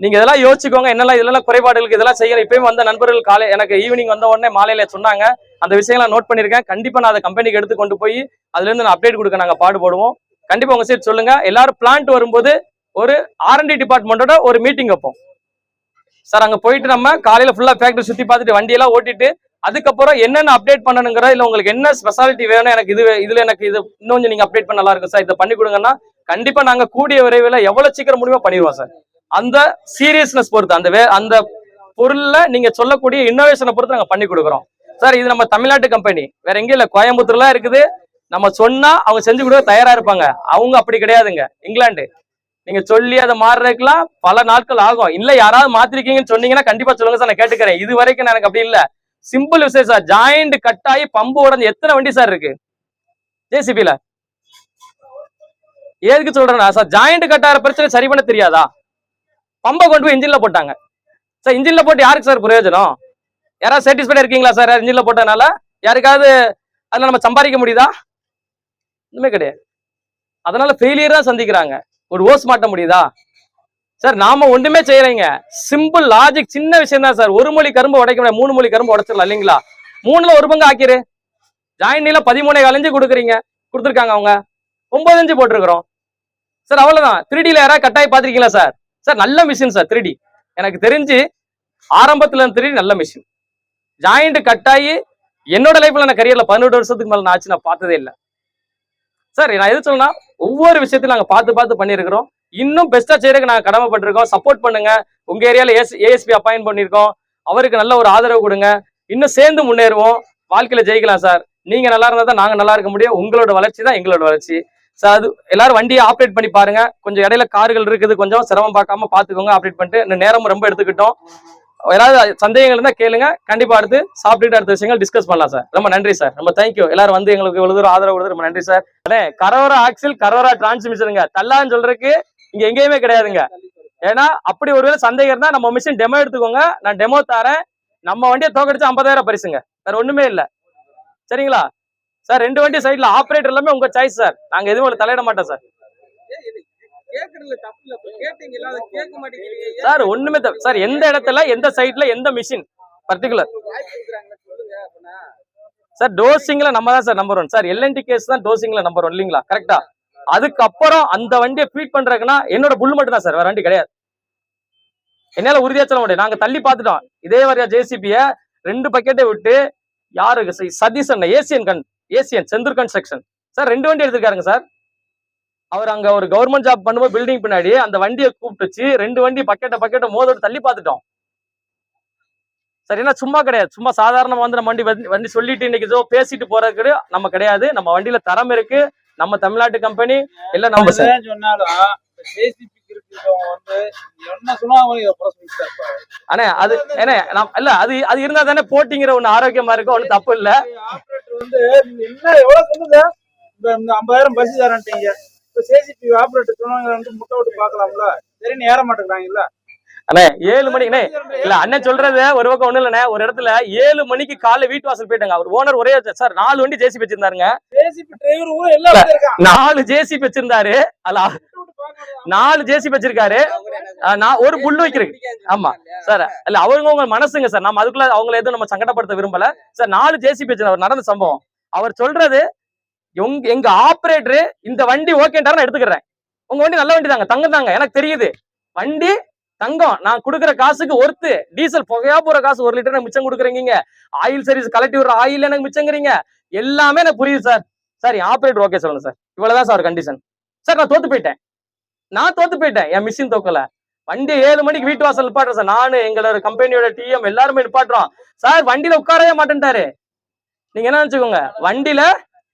நீங்க இதெல்லாம் யோசிச்சுக்கோங்க, என்னெல்லாம் இதெல்லாம் குறைபாடுகளுக்கு இதெல்லாம் செய்யணும். இப்பயும் வந்த நண்பர்கள் காலை எனக்கு ஈவினிங் வந்த உடனே மாலையில சொன்னாங்க, அந்த விஷயங்களை நோட் பண்ணிருக்கேன். கண்டிப்பா நான் அதை கம்பெனிக்கு எடுத்து கொண்டு போய் அதுல இருந்து நான் அப்டேட் கொடுக்க நாங்க பாடுபடுவோம். கண்டிப்பா உங்க சைடு சொல்லுங்க. எல்லாரும் பிளான்ட் வரும்போது ஒரு R&D டிபார்ட்மெண்டோட ஒரு மீட்டிங் வைப்போம் சார். அங்க போயிட்டு நம்ம காலையில ஃபுல்லா ஃபேக்டரி சுத்தி பார்த்துட்டு வண்டியெல்லாம் ஓட்டிட்டு அதுக்கப்புறம் என்னென்ன அப்டேட் பண்ணணுங்கிற, இல்ல உங்களுக்கு என்ன ஸ்பெஷாலிட்டி வேணும், எனக்கு இதுல எனக்கு இது இன்னும் நீங்க அப்டேட் பண்ண நல்லா இருக்கும் சார், இதை பண்ணி கொடுங்கன்னா கண்டிப்பா நாங்க கூடிய விரைவில் எவ்வளவு சீக்கிரம் முடியுமோ பண்ணிடுவோம் சார். அந்த சீரியஸ்னஸ் பொறுத்து அந்த பொருள்ல நீங்க சொல்லக்கூடிய இன்னோவேஷனை பொறுத்து நாங்க பண்ணி கொடுக்குறோம் சார். இது நம்ம தமிழ்நாட்டு கம்பெனி, வேற எங்கேயும் இல்ல, கோயம்புத்தூர்ல இருக்குது. நம்ம சொன்னா அவங்க செஞ்சு கொடுக்க தயாரா இருப்பாங்க. அவங்க அப்படி கிடையாதுங்க, இங்கிலாந்து. நீங்க சொல்லி அதை மாறுறதுக்குலாம் பல நாட்கள் ஆகும். இல்ல யாராவது மாத்திருக்கீங்கன்னு சொன்னீங்கன்னா கண்டிப்பா சொல்லுங்க சார், நான் கேட்டுக்கிறேன். இது வரைக்கும் எனக்கு அப்படி இல்ல, சிம்பிள் விஷயம் சார். ஜாயிண்ட் கட் ஆகி பம்பு உடஞ்சு எத்தனை வண்டி சார் இருக்கு ஜேசிபில? ஏதுக்கு சொல்றேன்னா சார், ஜாயிண்ட் கட் ஆகிற பிரச்சனை சரி பண்ண தெரியாதா? பம்பை கொண்டு போய் இன்ஜின்ல போட்டாங்க சார். இன்ஜின்ல போட்டு யாருக்கு சார் பிரயோஜனம்? யாராவது சாட்டிஸ்ஃபைடா இருக்கீங்களா சார் இன்ஜின்ல போட்டதுனால? யாருக்காவது அதுல நம்ம சம்பாதிக்க முடியுதா? ஒண்ணுமே கிடையாது. அதனால ஃபெயிலியர் தான் சந்திக்கிறாங்க. ஒரு ஓஸ் மாட்ட முடியுதா சார்? நாம ஒண்ணுமே செய்யறீங்க, சிம்பிள் லாஜிக், சின்ன விஷயம் தான் சார். 1 மொழி கரும்பு உடைக்க முடியாது, 3 மொழி கரும்பு உடைச்சிடலாம் இல்லைங்களா? 3ல 1 பங்கு ஆக்கிரு. ஜாயின் நீல 13 இன்ச்சு கொடுத்துருக்காங்க அவங்க, 9 இன்ச்சு போட்டிருக்கிறோம் சார். அவ்வளவுதான். 3Dல யாராவது கட்டாயி பாத்திருக்கீங்களா சார்? சார் நல்ல மிஷின் சார் 3D. எனக்கு தெரிஞ்சு ஆரம்பத்துல 3D நல்ல மிஷின். ஜாயிண்ட் கட்டாயி என்னோட லைஃப்ல நான் கரியர்ல 18 வருஷத்துக்கு மேல நான் ஆச்சு, நான் பார்த்ததே இல்லை சார். நான் எது சொல்லணும்னா ஒவ்வொரு விஷயத்தையும் நாங்க பார்த்து பண்ணிருக்கிறோம். இன்னும் பெஸ்டா செய்யறதுக்கு நாங்க கடமைப்பட்டிருக்கோம். சப்போர்ட் பண்ணுங்க. உங்க ஏரியால ASP அப்பாயின்ட் பண்ணிருக்கோம், அவருக்கு நல்ல ஒரு ஆதரவு கொடுங்க. இன்னும் சேர்ந்து முன்னேறுவோம், வாழ்க்கையில ஜெயிக்கலாம் சார். நீங்க நல்லா இருந்தா தான் நாங்க நல்லா இருக்க முடியும். உங்களோட வளர்ச்சி தான் எங்களோட வளர்ச்சி சார். அது எல்லாரும் வண்டியை ஆப்ரேட் பண்ணி பாருங்க. கொஞ்சம் இடையில கார்கள் இருக்குது, கொஞ்சம் சிரமம் பார்க்காம பாத்துக்கோங்க. ஆப்ரேட் பண்ணிட்டு இந்த நேரமும் ரொம்ப எடுத்துக்கிட்டோம். ஏதாவது சந்தேகங்கள் இருந்தா கேளுங்க, கண்டிப்பா அடுத்து சாப்பிட்டுட்டு அடுத்த விஷயங்கள் டிஸ்கஸ் பண்ணலாம் சார். ரொம்ப நன்றி சார், ரொம்ப தேங்க்யூ. எல்லாரும் வந்து எங்களுக்கு இவ்வளவு தூரம் ஆதரவு கொடுத்து ரொம்ப நன்றி சார். கரோரா ஆக்சில், கரோரா டிரான்ஸ்மிஷனுங்க, தள்ளான்னு சொல்றதுக்கு இங்க எங்கேயுமே கிடையாதுங்க. ஏன்னா அப்படி ஒருவேளை சந்தேகம் இருந்தா நம்ம மிஷின் டெமோ எடுத்துக்கோங்க, நான் டெமோ தரேன். நம்ம வண்டியை தோக்கடிச்சு 50,000 பரிசுங்க, வேற ஒண்ணுமே இல்ல. சரிங்களா சார்? 2 வண்டி சைட்ல ஆப்ரேட்டர் எல்லாமே உங்க சாய்ஸ் சார். நாங்க எதுவும் தலையிட மாட்டோம் சார். சார் ஒண்ணுமே சார், எந்த இடத்துல எந்த சைட்ல எந்த மிஷின் பர்டிகுலர் சார், டோசிங்ல நம்ம தான் sir number 1 sir. LNT case தான் டோசிங்ல நம்பர் 1 இல்லீங்களா? கரெக்டா? அதுக்கப்புறம் அந்த வண்டியை ஃபீட் பண்றதுக்குன்னா என்னோட புல் மட்டும் தான் சார், வேற வண்டி கிடையாது. என்னால உறுதியா சொல்ல முடியும். நாங்க தள்ளி பார்த்துட்டோம். இதே மாதிரியா JCB 2 பக்கெட்டை விட்டு யாருக்கு Satish Asian Senthur construction sir 2 வண்டி எடுத்திருக்காருங்க சார். அவர் அங்க ஒரு கவர்மெண்ட் ஜாப் பண்ணும்போது பில்டிங் பின்னாடி அந்த வண்டியை கூப்பிட்டு வச்சு 2 வண்டி பக்கெட்டை மோதோடு தள்ளி பார்த்துட்டோம் சார். என்ன சும்மா கிடையாது, சும்மா சாதாரணமா வந்து நம்ம வண்டி சொல்லிட்டு இன்னைக்கு ஏதோ பேசிட்டு போறதுக்கு நம்ம கிடையாது. நம்ம வண்டியில தரம் இருக்கு, நம்ம தமிழ்நாட்டு கம்பெனி எல்லாம் நம்ம சொன்னாலும் அண்ணே அது என்ன இல்ல, அது இருந்தா தானே போட்டிங்கிற ஒண்ணு ஆரோக்கியமா இருக்கும், ஒண்ணு தப்பு இல்ல. என்ன எவ்வளவு சொல்லுங்க, 50,000 பஸ் தரேன்ட்டீங்க. JCB ஆபரேட்டர் சொன்னாங்க முட்டை விட்டு பாக்கலாம்ல, சரின்னு ஏற மாட்டேங்கிறாங்கல்ல அண்ணே. 7 மணிக்கு இல்ல அண்ணன் சொல்றது ஒரு பக்கம் ஒண்ணு இல்லண்ணே. ஒரு இடத்துல 7 மணிக்கு காலைல வீட்டு வாசல் போயிட்டாங்க. அவர் ஓனர் ஒரே சார் 4 வண்டி JCB வச்சிருந்தாருங்க. JCB டிரைவர் ஊர் எல்லாம் இருக்காங்க. 4 JCB வச்சிருந்தாரு, அல்ல 4 JCB வச்சிருக்காரு, நான் ஒரு புல்லு வைக்கிறேன். ஆமா சார், இல்ல அவங்க மனசுங்க சார், நம்ம அதுக்குள்ள அவங்களை எதுவும் நம்ம சங்கடப்படுத்த விரும்பல சார். 4 JCB வச்சிருந்தாரு. நடந்த சம்பவம் அவர் சொல்றது, எங்க ஆபரேட்டர் இந்த வண்டி ஓகேன்றாரு, நான் எடுத்துக்கிறேன். உங்க வண்டி நல்ல வண்டி தாங்க, தங்கம் தாங்க, எனக்கு தெரியுது. வண்டி தங்கம், நான் கொடுக்குற காசுக்கு ஒருத்து. டீசல் புகையா போற காசு 1 லிட்டர் எனக்கு மிச்சம் கொடுக்குறீங்க. ஆயில் சர்வீஸ் கலெக்டிவ் விடுற ஆயில் எனக்கு மிச்சங்கிறீங்க. எல்லாமே எனக்கு புரியுது சார். சார் ஆபரேட்டர் ஓகே சொல்லுங்க சார், இவ்வளவுதான் சார் கண்டிஷன் சார். நான் தோத்து போயிட்டேன், என் மிஷின் தோக்கல. வண்டி 7 மணிக்கு வீட்டு வாசல் நிப்பாட்டுறோம் சார். நானு எங்களோட கம்பெனியோட டிஎம் எல்லாருமே நிப்பாட்டுறோம். சார் வண்டியில உட்காரவே மாட்டேன்ட்டாரு. நீங்க என்ன நினைச்சுக்கோங்க, வண்டியில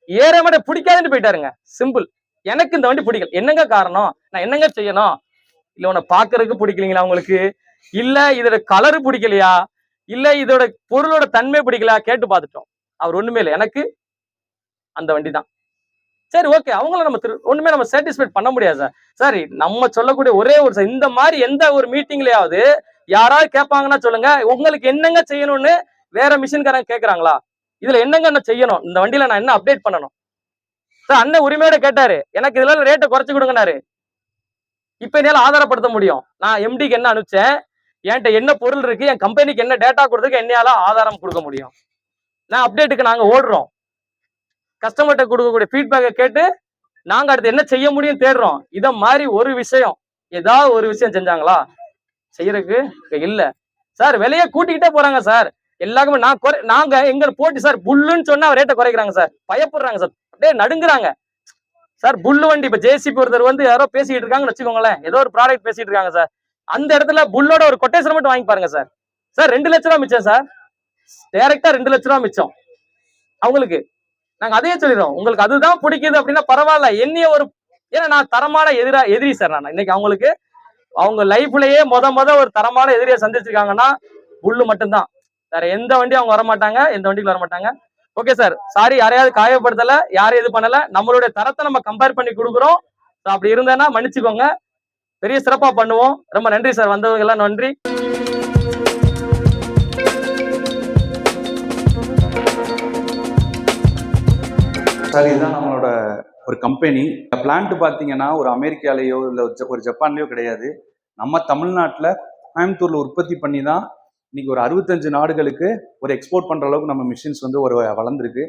ஏற மாட்டேன், பிடிக்காதுன்னு போயிட்டாருங்க. சிம்பிள். எனக்கு இந்த வண்டி பிடிக்கல. என்னங்க காரணம்? நான் என்னங்க செய்யணும்? இல்ல உன்னை பாக்குறதுக்கு பிடிக்கலீங்களா உங்களுக்கு? இல்ல இதோட கலரு பிடிக்கலையா? இல்ல இதோட பொருளோட தன்மை பிடிக்கலையா? கேட்டு பார்த்துட்டோம். அவர் ஒண்ணுமே இல்லை, எனக்கு அந்த வண்டி தான். சரி ஓகே, அவங்கள நம்ம ஒண்ணுமே நம்ம சாட்டிஸ்ஃபைட் பண்ண முடியாது சார். சரி, நம்ம சொல்லக்கூடிய ஒரே ஒரு இந்த மாதிரி எந்த ஒரு மீட்டிங்லயாவது யாராவது கேட்பாங்கன்னா சொல்லுங்க, உங்களுக்கு என்னங்க செய்யணும்னு வேற மிஷின்காரங்க கேக்குறாங்களா? இதுல என்னங்க என்ன செய்யணும், இந்த வண்டியில நான் என்ன அப்டேட் பண்ணணும் சார்? அண்ணன் உரிமையோட கேட்டாரு, எனக்கு இதுல ரேட்டை குறைச்சு கொடுங்கனாரு. இப்ப என்னால ஆதாரப்படுத்த முடியும். நான் எம்டிக்கு என்ன அனுப்பிச்சேன், என்கிட்ட என்ன பொருள் இருக்கு, என் கம்பெனிக்கு என்ன டேட்டா கொடுத்துருக்கு, என்னால ஆதாரம் கொடுக்க முடியும். நான் அப்டேட்டுக்கு நாங்க ஓடுறோம். கஸ்டமர்கிட்ட கொடுக்கக்கூடிய ஃபீட்பேக்கை கேட்டு நாங்க அடுத்து என்ன செய்ய முடியும் தேடுறோம். இத மாதிரி ஒரு விஷயம், ஏதாவது ஒரு விஷயம் செஞ்சாங்களா? செய்யறதுக்கு இல்ல சார். விலையை கூட்டிக்கிட்டே போறாங்க சார். எல்லாருமே நாங்க எங்க போட்டி சார் புல்லுன்னு சொன்னா ரேட்டை குறைக்கிறாங்க சார். பயப்படுறாங்க சார், அப்படியே நடுங்குறாங்க சார். புல்லு வண்டி இப்ப ஜேசிபி ஒருத்தர் வந்து யாரோ பேசிட்டு இருக்காங்கன்னு வச்சுக்கோங்களேன், ஏதோ ஒரு ப்ராடக்ட் பேசிட்டு இருக்காங்க சார். அந்த இடத்துல புல்லோட ஒரு கொட்டேஷன் மட்டும் வாங்கி பாருங்க சார். சார் 2 லட்ச ரூபா மிச்சம் சார். டைரக்டா 2 லட்ச ரூபா மிச்சம் அவங்களுக்கு. நாங்க அதே சொல்லிடுறோம், உங்களுக்கு அதுதான் பிடிக்குது அப்படின்னா பரவாயில்ல. என்னைய ஒரு, ஏன்னா நான் தரமான எதிரி சார். நான் இன்னைக்கு அவங்களுக்கு அவங்க லைஃப்லயே முத ஒரு தரமான எதிரியை சந்திச்சிருக்காங்கன்னா புல்லு மட்டும்தான். வேற எந்த வண்டியும் அவங்க வரமாட்டாங்க, எந்த வண்டிக்கு வரமாட்டாங்க. ஓகே சார், சாரி, யாரையாவது காயப்படுத்தல, யாரும் இது பண்ணல. நம்மளுடைய தரத்தை நம்ம கம்பேர் பண்ணி கொடுக்குறோம். அப்படி இருந்தேன்னா மன்னிச்சுக்கோங்க, பெரிய சிறப்பா பண்ணுவோம். ரொம்ப நன்றி சார், வந்தவங்க எல்லாம் நன்றி. சார் இதுதான் நம்மளோட ஒரு கம்பெனி. பிளான்ட் பார்த்தீங்கன்னா ஒரு அமெரிக்காலேயோ இல்லை ஒரு ஜப்பான்லேயோ கிடையாது. நம்ம தமிழ்நாட்டில் கோயம்புத்தூர்ல உற்பத்தி பண்ணி தான் இன்னைக்கு ஒரு 65 நாடுகளுக்கு ஒரு எக்ஸ்போர்ட் பண்ற அளவுக்கு நம்ம மிஷின்ஸ் வந்து ஒரு வளர்ந்துருக்கு.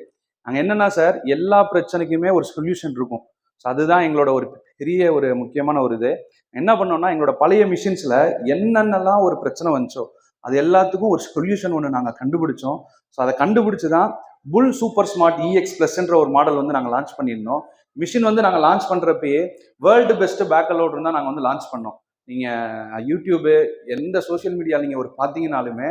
நாங்கள் என்னன்னா சார், எல்லா பிரச்சனைக்குமே ஒரு சொல்யூஷன் இருக்கும். ஸோ அதுதான் எங்களோட ஒரு பெரிய ஒரு முக்கியமான ஒரு இது. என்ன பண்ணோம்னா, எங்களோட பழைய மிஷின்ஸ்ல என்னென்னலாம் ஒரு பிரச்சனை வந்துச்சோ அது எல்லாத்துக்கும் ஒரு சொல்யூஷன் ஒன்று நாங்கள் கண்டுபிடிச்சோம். ஸோ அதை கண்டுபிடிச்சு தான் புல் சூப்பர் ஸ்மார்ட் இஎக்ஸ் பிளஸ்ன்ற ஒரு மாடல் வந்து நாங்கள் லான்ச் பண்ணியிருந்தோம். மிஷின் வந்து நாங்கள் லான்ச் பண்ணுறப்பயே வேர்ல்டு பெஸ்ட் பேக் லோடர் தான் நாங்கள் வந்து லான்ச் பண்ணோம். நீங்கள் யூடியூபு எந்த சோஷியல் மீடியா நீங்கள் ஒரு பார்த்தீங்கன்னாலுமே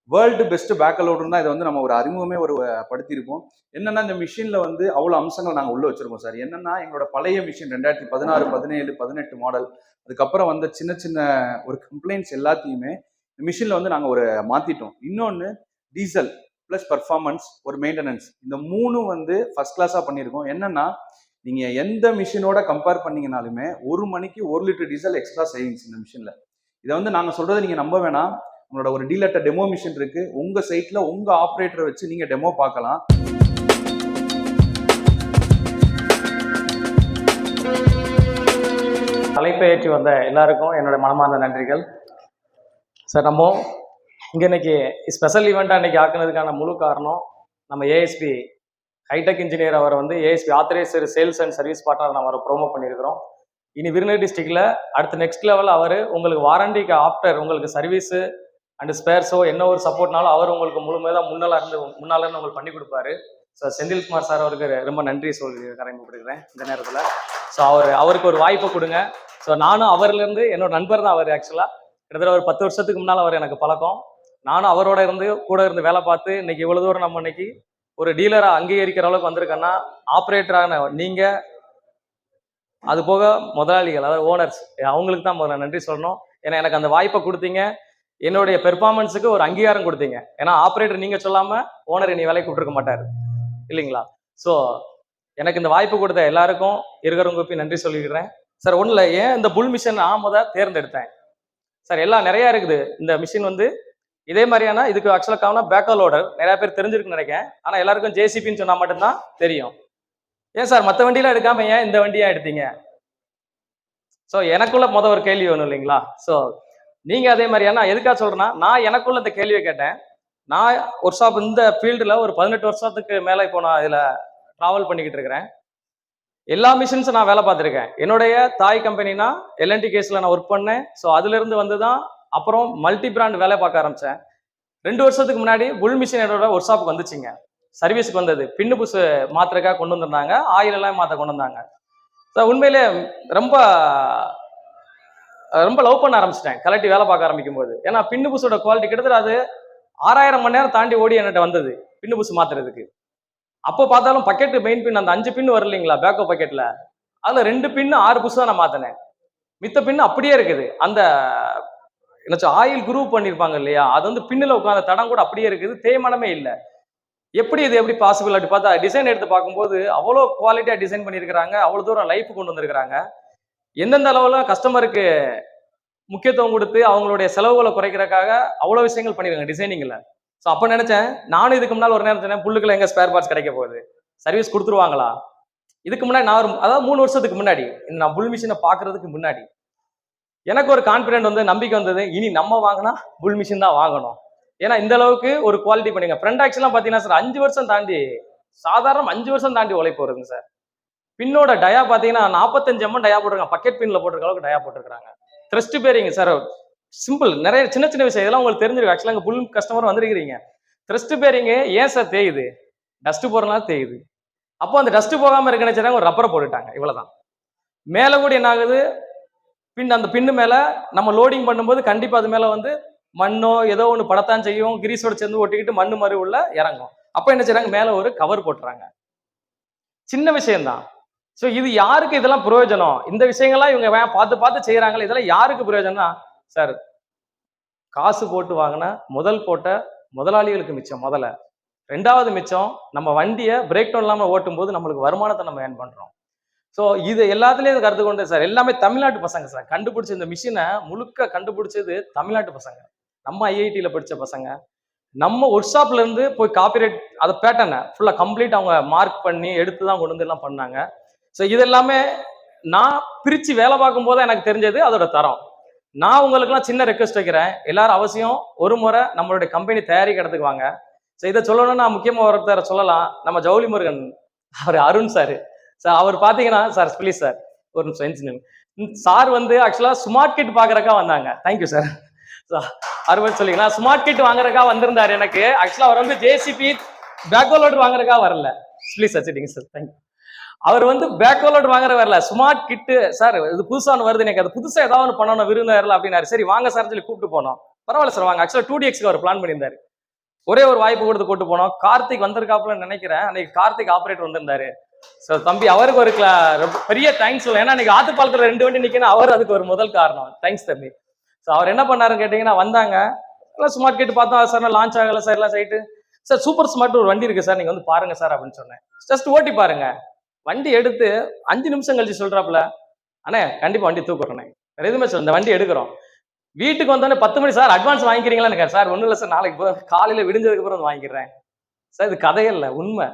வேர்ல்டு பெஸ்ட் பேக் லோடர் தான் இதை வந்து நம்ம ஒரு அறிமுகமே ஒரு படுத்தியிருப்போம். என்னன்னா, இந்த மிஷினில் வந்து அவ்வளோ அம்சங்கள் நாங்கள் உள்ள வச்சிருக்கோம் சார். என்னன்னா, எங்களோட பழைய மிஷின் 2016, 17, 18 மாடல், அதுக்கப்புறம் வந்த சின்ன சின்ன ஒரு கம்ப்ளைண்ட்ஸ் எல்லாத்தையுமே மிஷினில் வந்து நாங்கள் ஒரு மாற்றிட்டோம். இன்னொன்று, டீசல் ப்ளஸ் பர்ஃபார்மன்ஸ், ஒரு மெயின்டெனன்ஸ், இந்த 3 வந்து ஃபர்ஸ்ட் கிளாஸாக பண்ணியிருக்கோம். என்னன்னா, நீங்கள் எந்த மிஷினோட கம்பேர் பண்ணீங்கனாலுமே 1 மணிக்கு 1 லிட்டர் டீசல் எக்ஸ்ட்ரா சேவிங்ஸ் இந்த மிஷினில். இதை வந்து நாங்கள் சொல்கிறத நீங்கள் நம்ப வேணாம். உங்களோட ஒரு டீலர்ட்ட டெமோ மிஷின் இருக்கு. உங்கள் சைட்டில் உங்கள் ஆப்ரேட்டரை வச்சு நீங்கள் டெமோ பார்க்கலாம். தலைப்பை ஏற்றி வந்த எல்லாருக்கும் என்னோட மனமார்ந்த நன்றிகள் சார். நம்ம இங்கே இன்னைக்கு ஸ்பெஷல் ஈவெண்ட்டாக இன்னைக்கு ஆக்குனதுக்கான முழு காரணம் நம்ம ஏஎஸ்பி ஹைடெக் இன்ஜினியர் அவரை வந்து ASP authorised sales and service partner நம்ம அவரை ப்ரோமோ பண்ணியிருக்கிறோம். இனி விருதுநகர் டிஸ்ட்ரிக்டில் அடுத்த நெக்ஸ்ட் லெவல் அவர் உங்களுக்கு வாரண்டிக்கு ஆஃப்டர் உங்களுக்கு சர்வீஸு அண்ட் ஸ்பேர்ஸோ என்ன ஒரு சப்போர்ட்னாலும் அவர் உங்களுக்கு முழுமையாக முன்னால இருந்து உங்களுக்கு பண்ணி கொடுப்பாரு. ஸோ செந்தில்குமார் சார் அவருக்கு ரொம்ப நன்றி கடமைப்படுகிறேன் இந்த நேரத்தில். ஸோ அவருக்கு ஒரு வாய்ப்பை கொடுங்க. ஸோ நானும் அவர்லேருந்து என்னோட நண்பர் தான் அவர். ஆக்சுவலாக கிட்டத்தட்ட ஒரு 10 வருஷத்துக்கு முன்னால் அவர் எனக்கு பழக்கம். நானும் அவரோட கூட இருந்து வேலை பார்த்து இன்னைக்கு இவ்வளோ தூரம் நம்ம இன்னைக்கு ஒரு டீலராக அங்கீகரிக்கிற அளவுக்கு வந்திருக்கேன்னா ஆப்ரேட்டரான நீங்கள், அது போக முதலாளிகள் அதாவது ஓனர்ஸ், அவங்களுக்கு தான் முதல்ல நன்றி சொல்லணும். ஏன்னா எனக்கு அந்த வாய்ப்பை கொடுத்தீங்க, என்னுடைய பெர்ஃபார்மன்ஸுக்கு ஒரு அங்கீகாரம் கொடுத்தீங்க. ஏன்னா ஆப்ரேட்டர் நீங்கள் சொல்லாமல் ஓனர் என்னை வேலைக்கு விட்டுருக்க மாட்டார் இல்லைங்களா? ஸோ எனக்கு இந்த வாய்ப்பு கொடுத்த எல்லாருக்கும் இருக்கிறவங்க நன்றி சொல்லிக்கிறேன் சார். ஒன்றும் இல்லை, ஏன் இந்த புல் மிஷின் தேர்ந்தெடுத்தேன் சார்? எல்லாம் நிறையா இருக்குது. இந்த மிஷின் வந்து இதே மாதிரியான இதுக்கு ஆக்சுவலாக காரணம் பேக்கல் லோடர் நிறைய பேர் தெரிஞ்சிருக்குன்னு நினைக்கிறேன். ஆனால் எல்லாருக்கும் ஜேசிபின்னு சொன்னால் மட்டும்தான் தெரியும். ஏன் சார் மற்ற வண்டியெலாம் எடுக்காம ஏன் இந்த வண்டியாக எடுத்தீங்க? ஸோ எனக்குள்ள ஒரு கேள்வி வேணும் இல்லைங்களா? ஸோ நீங்கள் அதே மாதிரியான எதுக்காக சொல்கிறேன்னா, நான் எனக்குள்ள இந்த கேள்வியை கேட்டேன். நான் ஒர்க் ஷாப் இந்த ஃபீல்டில் ஒரு 18 வருஷத்துக்கு மேலே இப்போ நான் இதில் ட்ராவல் பண்ணிக்கிட்டு இருக்கிறேன். எல்லா மிஷின்ஸும் நான் வேலை பார்த்துருக்கேன். என்னுடைய தாய் கம்பெனினா எல்என்டி கேஸில் நான் ஒர்க் பண்ணேன். ஸோ அதுலேருந்து வந்து தான் அப்புறம் மல்டி பிராண்ட் வேலை பார்க்க ஆரம்பித்தேன். 2 வருஷத்துக்கு முன்னாடி புல் மிஷின் என்னோட ஒர்க் ஷாப்புக்கு வந்துச்சுங்க. சர்வீஸுக்கு வந்தது. பின்னு புஷ் மாத்திரக்காக கொண்டு வந்திருந்தாங்க, ஆயில் எல்லாம் மாற்ற கொண்டு வந்தாங்க. ஸோ உண்மையிலே ரொம்ப ரொம்ப லவ் பண்ண ஆரம்பிச்சிட்டேன் கலட்டி வேலை பார்க்க ஆரம்பிக்கும் போது. ஏன்னா பின்னு புஸோட குவாலிட்டி கிட்டத்தட்ட அது 6000 மணி நேரம் தாண்டி ஓடி என்கிட்ட வந்தது பின்னு புஸ் மாத்துறதுக்கு. அப்போ பார்த்தாலும் பக்கெட் மெயின் பின் அந்த 5 பின் வரும் இல்லைங்களா பேக்கப் பக்கெட்ல, அதுல 2 பின்னு 6 புஸ் தான் நான் மாத்தினேன். மித்த பின்னு அப்படியே இருக்குது. அந்த என்னாச்சும் ஆயில் குரூப் பண்ணிருப்பாங்க இல்லையா, அது வந்து பின்னுல உட்காந்த தடம் கூட அப்படியே இருக்குது, தேய்மானமே இல்லை. எப்படி இது எப்படி பாசிபிள் அப்படி பார்த்தா டிசைன் எடுத்து பார்க்கும்போது அவ்வளோ குவாலிட்டியா டிசைன் பண்ணியிருக்கிறாங்க, அவ்வளோ தூரம் லைஃப் கொண்டு வந்திருக்கிறாங்க. எந்தெந்த அளவுல கஸ்டமருக்கு முக்கியத்துவம் கொடுத்து அவங்களுடைய செலவுகளை குறைக்கிறதுக்காக அவ்வளோ விஷயங்கள் பண்ணிருக்காங்க டிசைனிங்ல. ஸோ அப்போ நினைச்சேன் நானும் இதுக்கு முன்னால் ஒரு நேரம் சொன்னேன், புல்லுக்குள்ள எங்க ஸ்பேர் பார்ட்ஸ் கிடைக்க போகுது, சர்வீஸ் கொடுத்துருவாங்களா. இதுக்கு முன்னாடி நான் அதாவது 3 வருஷத்துக்கு முன்னாடி நான் புல் மிஷினை பார்க்கறதுக்கு முன்னாடி எனக்கு ஒரு கான்பிடென்ட் வந்து நம்பிக்கை வந்தது, இனி நம்ம வாங்கினா புல் மிஷின் தான் வாங்கணும். ஏன்னா இந்த அளவுக்கு ஒரு குவாலிட்டி பண்ணுங்க. ஃப்ரண்ட் ஆக்ஸ்லாம் பார்த்தீங்கன்னா சார் 5 வருஷம் தாண்டி, சாதாரண 5 வருஷம் தாண்டி உழைப்பு வருதுங்க சார். பின்னோட டயா பார்த்தீங்கன்னா 45 mm டயா போட்டிருக்காங்க, பக்கெட் பின்ல போட்டிருக்க அளவுக்கு டயா போட்டிருக்காங்க. த்ரெஸ்ட் பேரிங் சார் சிம்பிள், நிறைய சின்ன சின்ன விஷயம் இதெல்லாம் உங்களுக்கு தெரிஞ்சிருக்கு. ஆக்சுவலாக இங்கே புல் கஸ்டமர் வந்திருக்கிறீங்க. த்ரெஸ்ட் பேரிங் ஏன் சார் தேயுது, டஸ்ட் போறதுனால தேயுது. அப்போ அந்த டஸ்ட் போகாம இருக்குன்னு வச்சுட்டாங்க, ஒரு ரப்பரை போட்டுட்டாங்க, இவ்வளவுதான். மேல கூட என்ன ஆகுது, அந்த பின்னு மேல நம்ம லோடிங் பண்ணும்போது கண்டிப்பா அது மேல வந்து மண்ணோ ஏதோ ஒன்று படத்தான் செய்யும், கிரீஸோட சேர்ந்து ஒட்டிக்கிட்டு மண்ணு மாதிரி உள்ள இறங்கும். அப்ப என்ன செய்றாங்க, மேல ஒரு கவர் போட்டுறாங்க. சின்ன விஷயம்தான். ஸோ இது யாருக்கு இதெல்லாம் பிரயோஜனம், இந்த விஷயங்கள்லாம் இவங்க பார்த்து பார்த்து செய்யறாங்களே, இதெல்லாம் யாருக்கு பிரயோஜனம்னா சார் காசு போட்டு வாங்கின முதல் போட்ட முதலாளிகளுக்கு மிச்சம் முதல்ல. 2வது மிச்சம் நம்ம வண்டியை பிரேக் டவுன் இல்லாமல் ஓட்டும் போது நம்மளுக்கு வருமானத்தை நம்ம ஏர்ன் பண்றோம். ஸோ இது எல்லாத்துலேயும் கருத்து கொண்டு சார் எல்லாமே தமிழ்நாட்டு பசங்க சார் கண்டுபிடிச்ச இந்த மிஷினை முழுக்க கண்டுபிடிச்சது தமிழ்நாட்டு பசங்க, நம்ம ஐஐடியில் படித்த பசங்க. நம்ம ஒர்க் ஷாப்ல இருந்து போய் காப்பிரைட் அதை பேட்டர்னை ஃபுல்லாக கம்ப்ளீட் அவங்க மார்க் பண்ணி எடுத்து தான் கொண்டு வந்து எல்லாம் பண்ணாங்க. ஸோ இது எல்லாமே நான் பிரித்து வேலை பார்க்கும் போது எனக்கு தெரிஞ்சது அதோட தரம். நான் உங்களுக்குலாம் சின்ன ரெக்வஸ்ட் வைக்கிறேன், எல்லாரும் அவசியம் ஒரு முறை நம்மளுடைய கம்பெனி தயாரிக்க இடத்துக்கு வாங்க. ஸோ இதை சொல்லணும்னா முக்கியமாக ஒருத்தரை சொல்லலாம், நம்ம ஜவுளி முருகன் அவர் அருண் சார். சார் அவர் பார்த்தீங்கன்னா சார் ப்ளீஸ் சார் ஒரு நிமிஷம் சார் வந்து ஆக்சுவலாக ஸ்மார்ட் கிட் பார்க்குறக்கா வந்தாங்க. Thank you sir. அருவன் சொல்லிங்கன்னா ஸ்மார்ட் கிட் வாங்குறக்கா வந்திருந்தாரு. எனக்கு ஆக்சுவலாக அவர் வந்து ஜேசிபி பேக்ஹோலோடு வாங்குறக்கா வரல. ப்ளீஸ் சார் சரிங்க சார் தேங்க்யூ. அவர் வந்து பேக்ஹோலோடு வாங்குற வரல, ஸ்மார்ட் கிட்டு சார் இது புதுசாக வருது, எனக்கு அது புதுசாக ஏதாவது ஒன்று பண்ணணும் விருந்தாரில் அப்படின்னாரு. சரி வாங்க சார் சொல்லி கூப்பிட்டு போனோம். பரவாயில்ல சார் வாங்க. ஆக்சுவலாக 2DXக்கு அவர் பிளான் பண்ணியிருந்தாரு. ஒரே ஒரு வாய்ப்பு கொடுத்து கூட்டு போனோம். கார்த்திக் வந்திருக்காப்புலன்னு நினைக்கிறேன். அன்னைக்கு கார்த்திக் ஆப்ரேட்டர் வந்திருந்தாரு. ஸோ தம்பி அவருக்கு ஒரு பெரிய தேங்க்ஸ் சொல்லுவேன். ஏன்னா இன்னைக்கு ஆத்துப்பாலத்தில் 2 வண்டி நிற்கணும், அவர் அதுக்கு ஒரு முதல் காரணம். தேங்க்ஸ் தம்பி. ஸோ அவர் என்ன பண்ணாருன்னு கேட்டீங்கன்னா வந்தாங்க, எல்லாம் ஸ்மார்ட் கிட் பார்த்தோம் சார், லான்ச் ஆகலை சார் எல்லாம் சைட்டு. சார் சூப்பர் ஸ்மார்ட் ஒரு வண்டி இருக்கு சார், நீங்க வந்து பாருங்க சார் அப்படின்னு சொன்னேன். ஜஸ்ட் ஓட்டி பாருங்க. வண்டி எடுத்து 5 நிமிஷம் கழிச்சு சொல்றாப்புல, அண்ணே கண்டிப்பா வண்டி தூக்குறேன், வேற எதுவுமே சொல்ல, இந்த வண்டி எடுக்கிறோம். வீட்டுக்கு வந்தோடனே 10 மணி சார் அட்வான்ஸ் வாங்கிக்கிறீங்களான்னு சார். ஒன்றும் இல்லை சார், நாளைக்கு காலையில விடிஞ்சதுக்கு அப்புறம் வாங்கிக்கிறேன் சார். இது கதையே இல்லை, உண்மை.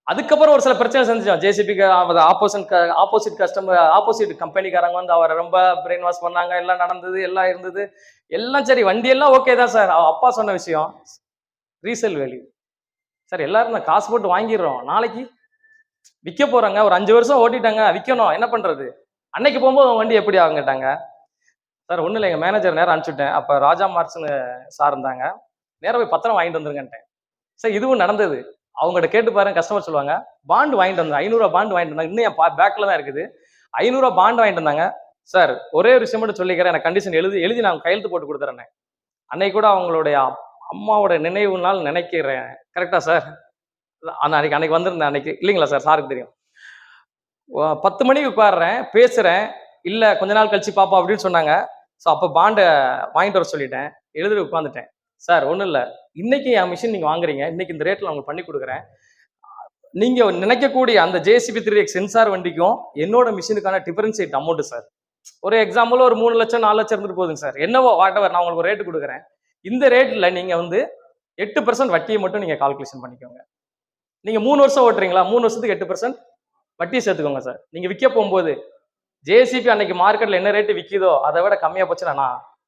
அதுக்கப்புறம் ஒரு சில பிரச்சனை செஞ்சோம். ஜேசிபிக்கு ஆப்போசிட் கஸ்டமர் ஆப்போசிட் கம்பெனிக்காரங்க வந்து அவரை ரொம்ப பிரெயின் வாஷ் பண்ணாங்க. எல்லாம் நடந்தது, எல்லாம் இருந்தது, எல்லாம் சரி. வண்டி எல்லாம் ஓகே தான் சார். அப்பா சொன்ன விஷயம் ரீசேல் வேல்யூ சார். எல்லாரும் நான் காசு போட்டு வாங்கிடுறோம், நாளைக்கு விற்க போறாங்க, ஒரு 5 வருஷம் ஓட்டிட்டாங்க, விற்கணும், என்ன பண்றது. அன்னைக்கு போகும்போது அவங்க வண்டி எப்படி ஆகும் கேட்டாங்க. சார் ஒன்றும் இல்லை, எங்கள் மேனேஜர் நேரம் அனுப்பிச்சுட்டேன். அப்போ ராஜா மார்க்ஸ்னு சார் இருந்தாங்க, நேரம் போய் பத்திரம் வாங்கிட்டு வந்துருங்கன்ட்டேன் சார். இதுவும் நடந்தது. அவங்ககிட்ட கேட்டு பாருங்க, கஸ்டமர் சொல்லுவாங்க. பாண்டு வாங்கிட்டு வந்தாங்க, 500 ரூபா பாண்டு வாங்கிட்டு வந்தாங்க. இன்னும் என் பேக்கில் தான் இருக்குது. 500 ரூபா பாண்டு வாங்கிட்டு வந்தாங்க சார். ஒரே ஒரு விஷயம் மட்டும் சொல்லிக்கிறேன், எனக்கு கண்டிஷன் எழுதி நான் கையெழுத்து போட்டு கொடுத்துறேன். அன்னைக்கு கூட அவங்களுடைய அம்மாவோட நினைவு நாள் நினைக்கிறேன், கரெக்டா சார்? அன்னைக்கு வந்திருந்தேன் அன்னைக்கு, இல்லைங்களா சார்? சாருக்கு தெரியும். 10 மணிக்கு உட்காடுறேன், பேசுறேன், இல்லை கொஞ்ச நாள் கழிச்சு பாப்பா அப்படின்னு சொன்னாங்க. ஸோ அப்போ பாண்டை வாங்கிட்டு வர சொல்லிட்டேன், எழுதி உட்காந்துட்டேன். சார் ஒன்றும் இல்லை, இன்னைக்கு என் மிஷின் நீங்கள் வாங்குறீங்க, இன்னைக்கு இந்த ரேட்டில் நான் உங்களுக்கு பண்ணி கொடுக்குறேன். நீங்கள் நினைக்கக்கூடிய அந்த JCB 3X சென்சார் வண்டிக்கும் என்னோட மிஷினுக்கான டிஃபரன்ஷியேட் அமௌண்ட் சார். ஒரு எக்ஸாம்பிள் ஒரு 3 லட்சம் 4 லட்சம் இருந்துட்டு போகுதுங்க சார். என்னவோ வாட்டவர், நான் உங்களுக்கு ரேட்டு கொடுக்குறேன். இந்த ரேட்டில் நீங்கள் வந்து 8% வட்டியை மட்டும் நீங்கள் கால்குலேஷன் பண்ணிக்கோங்க. நீங்கள் 3 வருஷம் ஓட்டுறீங்களா, 3 வருஷத்துக்கு 8% வட்டியை சேர்த்துக்கோங்க சார். நீங்கள் விற்க போகும்போது JCB அன்னைக்கு மார்க்கெட்டில் என்ன ரேட்டு விற்கிதோ அதை விட கம்மியாக போச்சுன்னா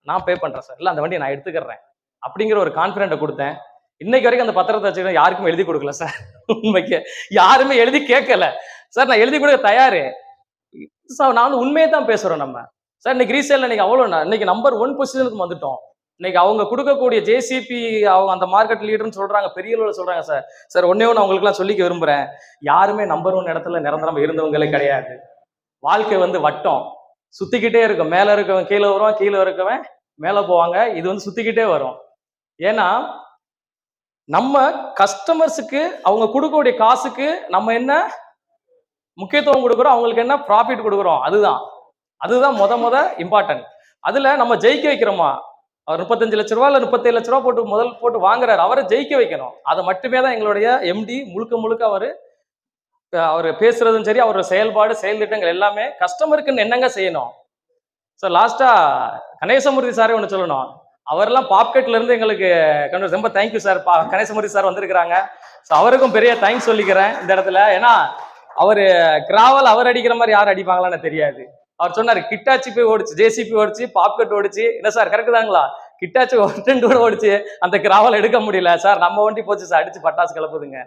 நான் பே பண்ணுறேன் சார், இல்லை அந்த வண்டியை நான் எடுத்துக்கிறேன் அப்படிங்கிற ஒரு கான்ஃபிடென்ட்டை கொடுத்தேன். இன்னைக்கு வரைக்கும் அந்த பத்திரத்தை வச்சுக்கிட்டு யாருக்குமே எழுதி கொடுக்கல சார். உண்மைக்கு யாருமே எழுதி கேட்கல சார். நான் எழுதி கொடுக்க தயாரு சார், நானும் உண்மையை தான் பேசுகிறோம் நம்ம சார். இன்னைக்கு ரீசேல் இன்னைக்கு அவ்வளோ, இன்னைக்கு நம்பர் 1 பொசிஷனுக்கு வந்துட்டோம். இன்னைக்கு அவங்க கொடுக்கக்கூடிய JCB அவங்க அந்த மார்க்கெட் லீடர்னு சொல்றாங்க, பெரிய அளவில் சொல்றாங்க சார். சார் ஒன்னே ஒன்று அவங்களுக்குலாம் சொல்லிக்க விரும்புறேன், யாருமே நம்பர் 1 இடத்துல நிரந்தரம் இருந்தவங்களே கிடையாது. வாழ்க்கை வந்து வட்டம். சுத்திக்கிட்டே இருக்கும். மேல இருக்கவன் கீழே வருவான், கீழே இருக்கவன் மேல போவாங்க. இது வந்து சுத்திக்கிட்டே வரும். ஏன்னா நம்ம கஸ்டமர்ஸுக்கு அவங்க கொடுக்கக்கூடிய காசுக்கு நம்ம என்ன முக்கியத்துவம் கொடுக்குறோம், அவங்களுக்கு என்ன ப்ராஃபிட் கொடுக்குறோம், அதுதான் முத இம்பார்ட்டன்ட். அதுல நம்ம ஜெயிக்க வைக்கிறோமா, அவர் 35 லட்ச ரூபா இல்ல 37 லட்ச ரூபா போட்டு வாங்குறாரு, அவரை ஜெயிக்க வைக்கணும். அதை மட்டுமே தான் எங்களுடைய எம்டி முழுக்க அவர் பேசுறதும் சரி, அவரோட செயல்பாடு செயல் திட்டங்கள் எல்லாமே கஸ்டமருக்கு என்னங்க செய்யணும். ஸோ லாஸ்டா கணேசமூர்த்தி சாரே ஒன்று சொல்லணும். அவரெல்லாம் பாப்கெட்ல இருந்து எங்களுக்கு ரொம்ப தேங்க்யூ சார். கணேசமூர்த்தி சார் வந்திருக்கிறாங்க. ஸோ அவருக்கும் பெரிய தேங்க்ஸ் சொல்லிக்கிறேன் இந்த இடத்துல. ஏன்னா அவரு கிராவல் அவர் அடிக்கிற மாதிரி யாரும் அடிப்பாங்களான்னு தெரியாது. அவர் சொன்னாரு கிட்டாச்சி போய் ஓடிச்சு, ஜேசிபி ஓடிச்சு, பாப்கெட் ஓடிச்சு. என்ன சார் கரெக்ட் தாங்களா? கிட்டாச்சி 1 கூட ஓடிச்சு, அந்த கிராவல் எடுக்க முடியல சார். நம்ம வண்டி போச்சு சார், அடிச்சு பட்டாசு கிளப்புதுங்க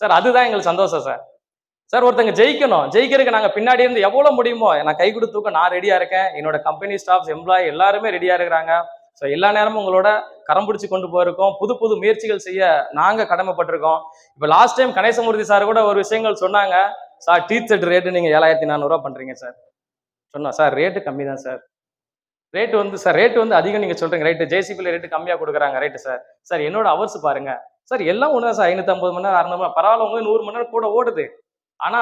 சார். அதுதான் எங்களுக்கு சந்தோஷம் சார். சார் ஒருத்தங்க ஜெயிக்கணும், ஜெயிக்கிறதுக்கு நாங்க பின்னாடி இருந்து எவ்வளவு முடியுமோ நான் கை கொடுத்துக்க நான் ரெடியா இருக்கேன். என்னோட கம்பெனி ஸ்டாஃப்ஸ் எம்ப்ளாயி எல்லாருமே ரெடியா இருக்கிறாங்க. ஸோ எல்லா நேரமும் உங்களோட கரம் பிடிச்சி கொண்டு போயிருக்கோம். புது முயற்சிகள் செய்ய நாங்க கடமைப்பட்டிருக்கோம். இப்போ லாஸ்ட் டைம் கணேசமூர்த்தி சார் கூட ஒரு விஷயங்கள் சொன்னாங்க. சார் டீ செட் ரேட்டு நீங்க 7400 ரூபா பண்றீங்க சார். சொன்னா சார் ரேட்டு கம்மி தான் சார். ரேட்டு வந்து அதிகம் நீங்க சொல்றீங்க. ரைட்டு, ஜேசிபில ரேட்டு கம்மியா கொடுக்குறாங்க. Right sir. சார் என்னோட ஹவர்ஸ் பாருங்க சார், எல்லாம் ஒண்ணுதான் சார். 550 மணி நேரம் 600 மணி நேரம் பரவாயில்ல, உங்க 100 மணி நேரம் கூட ஓடுது. ஆனா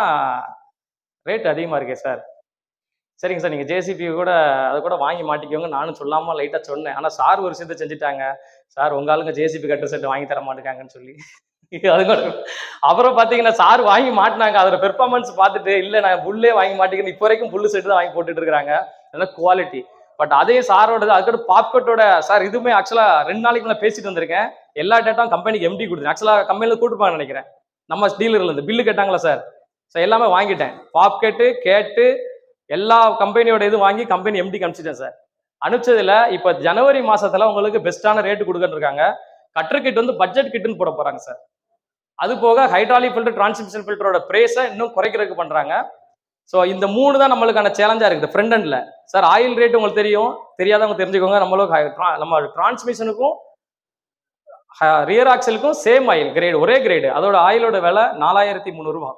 ரேட் அதிகமா இருக்கே சார். சரிங்க சார், நீங்க ஜேசிபி கூட அதை கூட வாங்கி மாட்டிக்கோங்க, நானும் சொல்லாம லைட்டா சொன்னேன். ஆனா சார் ஒரு விஷயத்த செஞ்சுட்டாங்க. சார் உங்க ஆளுங்க ஜேசிபி கட்டர் செட் வாங்கி தர மாட்டேங்காங்கன்னு சொல்லி அது கூட அப்புறம் பாத்தீங்கன்னா சார் வாங்கி மாட்டினாங்க. அதோட பெர்ஃபார்மன்ஸ் பார்த்துட்டு இல்ல நான் புல்லே வாங்கி மாட்டிக்கிறேன், இப்போ வரைக்கும் புல்லு செட்டு தான் வாங்கி போட்டுட்டு இருக்காங்க. அதெல்லாம் குவாலிட்டி. பட் அதே சாரோடது அதுக்கப்புறம் பாப்கட்டோட சார் இதுவுமே ஆக்சுவலா 2 நாளைக்கு நான் பேசிட்டு வந்திருக்கேன். எல்லா டேட்டாவும் கம்பெனிக்கு எம்டி கொடுத்தேன். ஆக்சுவலா கம்பெனில கூட்டுப்பான்னு நினைக்கிறேன். நம்ம டீலர்ல இருந்து பில்லு கேட்டாங்களா சார். ஸோ எல்லாமே வாங்கிட்டேன். பாப்கெட்டு கேட்டு எல்லா கம்பெனியோட இது வாங்கி கம்பெனி எம்டி அனுப்பிச்சிட்டேன் சார். அனுப்பிச்சதுல இப்போ ஜனவரி மாசத்துல உங்களுக்கு பெஸ்டான ரேட்டு கொடுக்கன்னு இருக்காங்க. கட்டர் கிட் வந்து பட்ஜெட் கிட்னு போட போறாங்க சார். அது போக ஹைட்ராலிக் ஃபில்டர், டிரான்ஸ்மிஷன் ஃபில்டரோட பிரைஸை இன்னும் குறைக்கிறதுக்கு பண்றாங்க. ஸோ இந்த 3 தான் நம்மளுக்கான சேலஞ்சா இருக்குது ஃப்ரண்ட் எண்ட்ல. சார் ஆயில் ரேட் உங்களுக்கு தெரியும், தெரியாதவங்க தெரிஞ்சுக்கோங்க. நம்ம டிரான்ஸ்மிஷனுக்கும் ரியர் ஆக்சலுக்கும் சேம் ஆயில் கிரேடு, ஒரே கிரேடு. அதோட ஆயிலோட விலை 4300 ரூபா.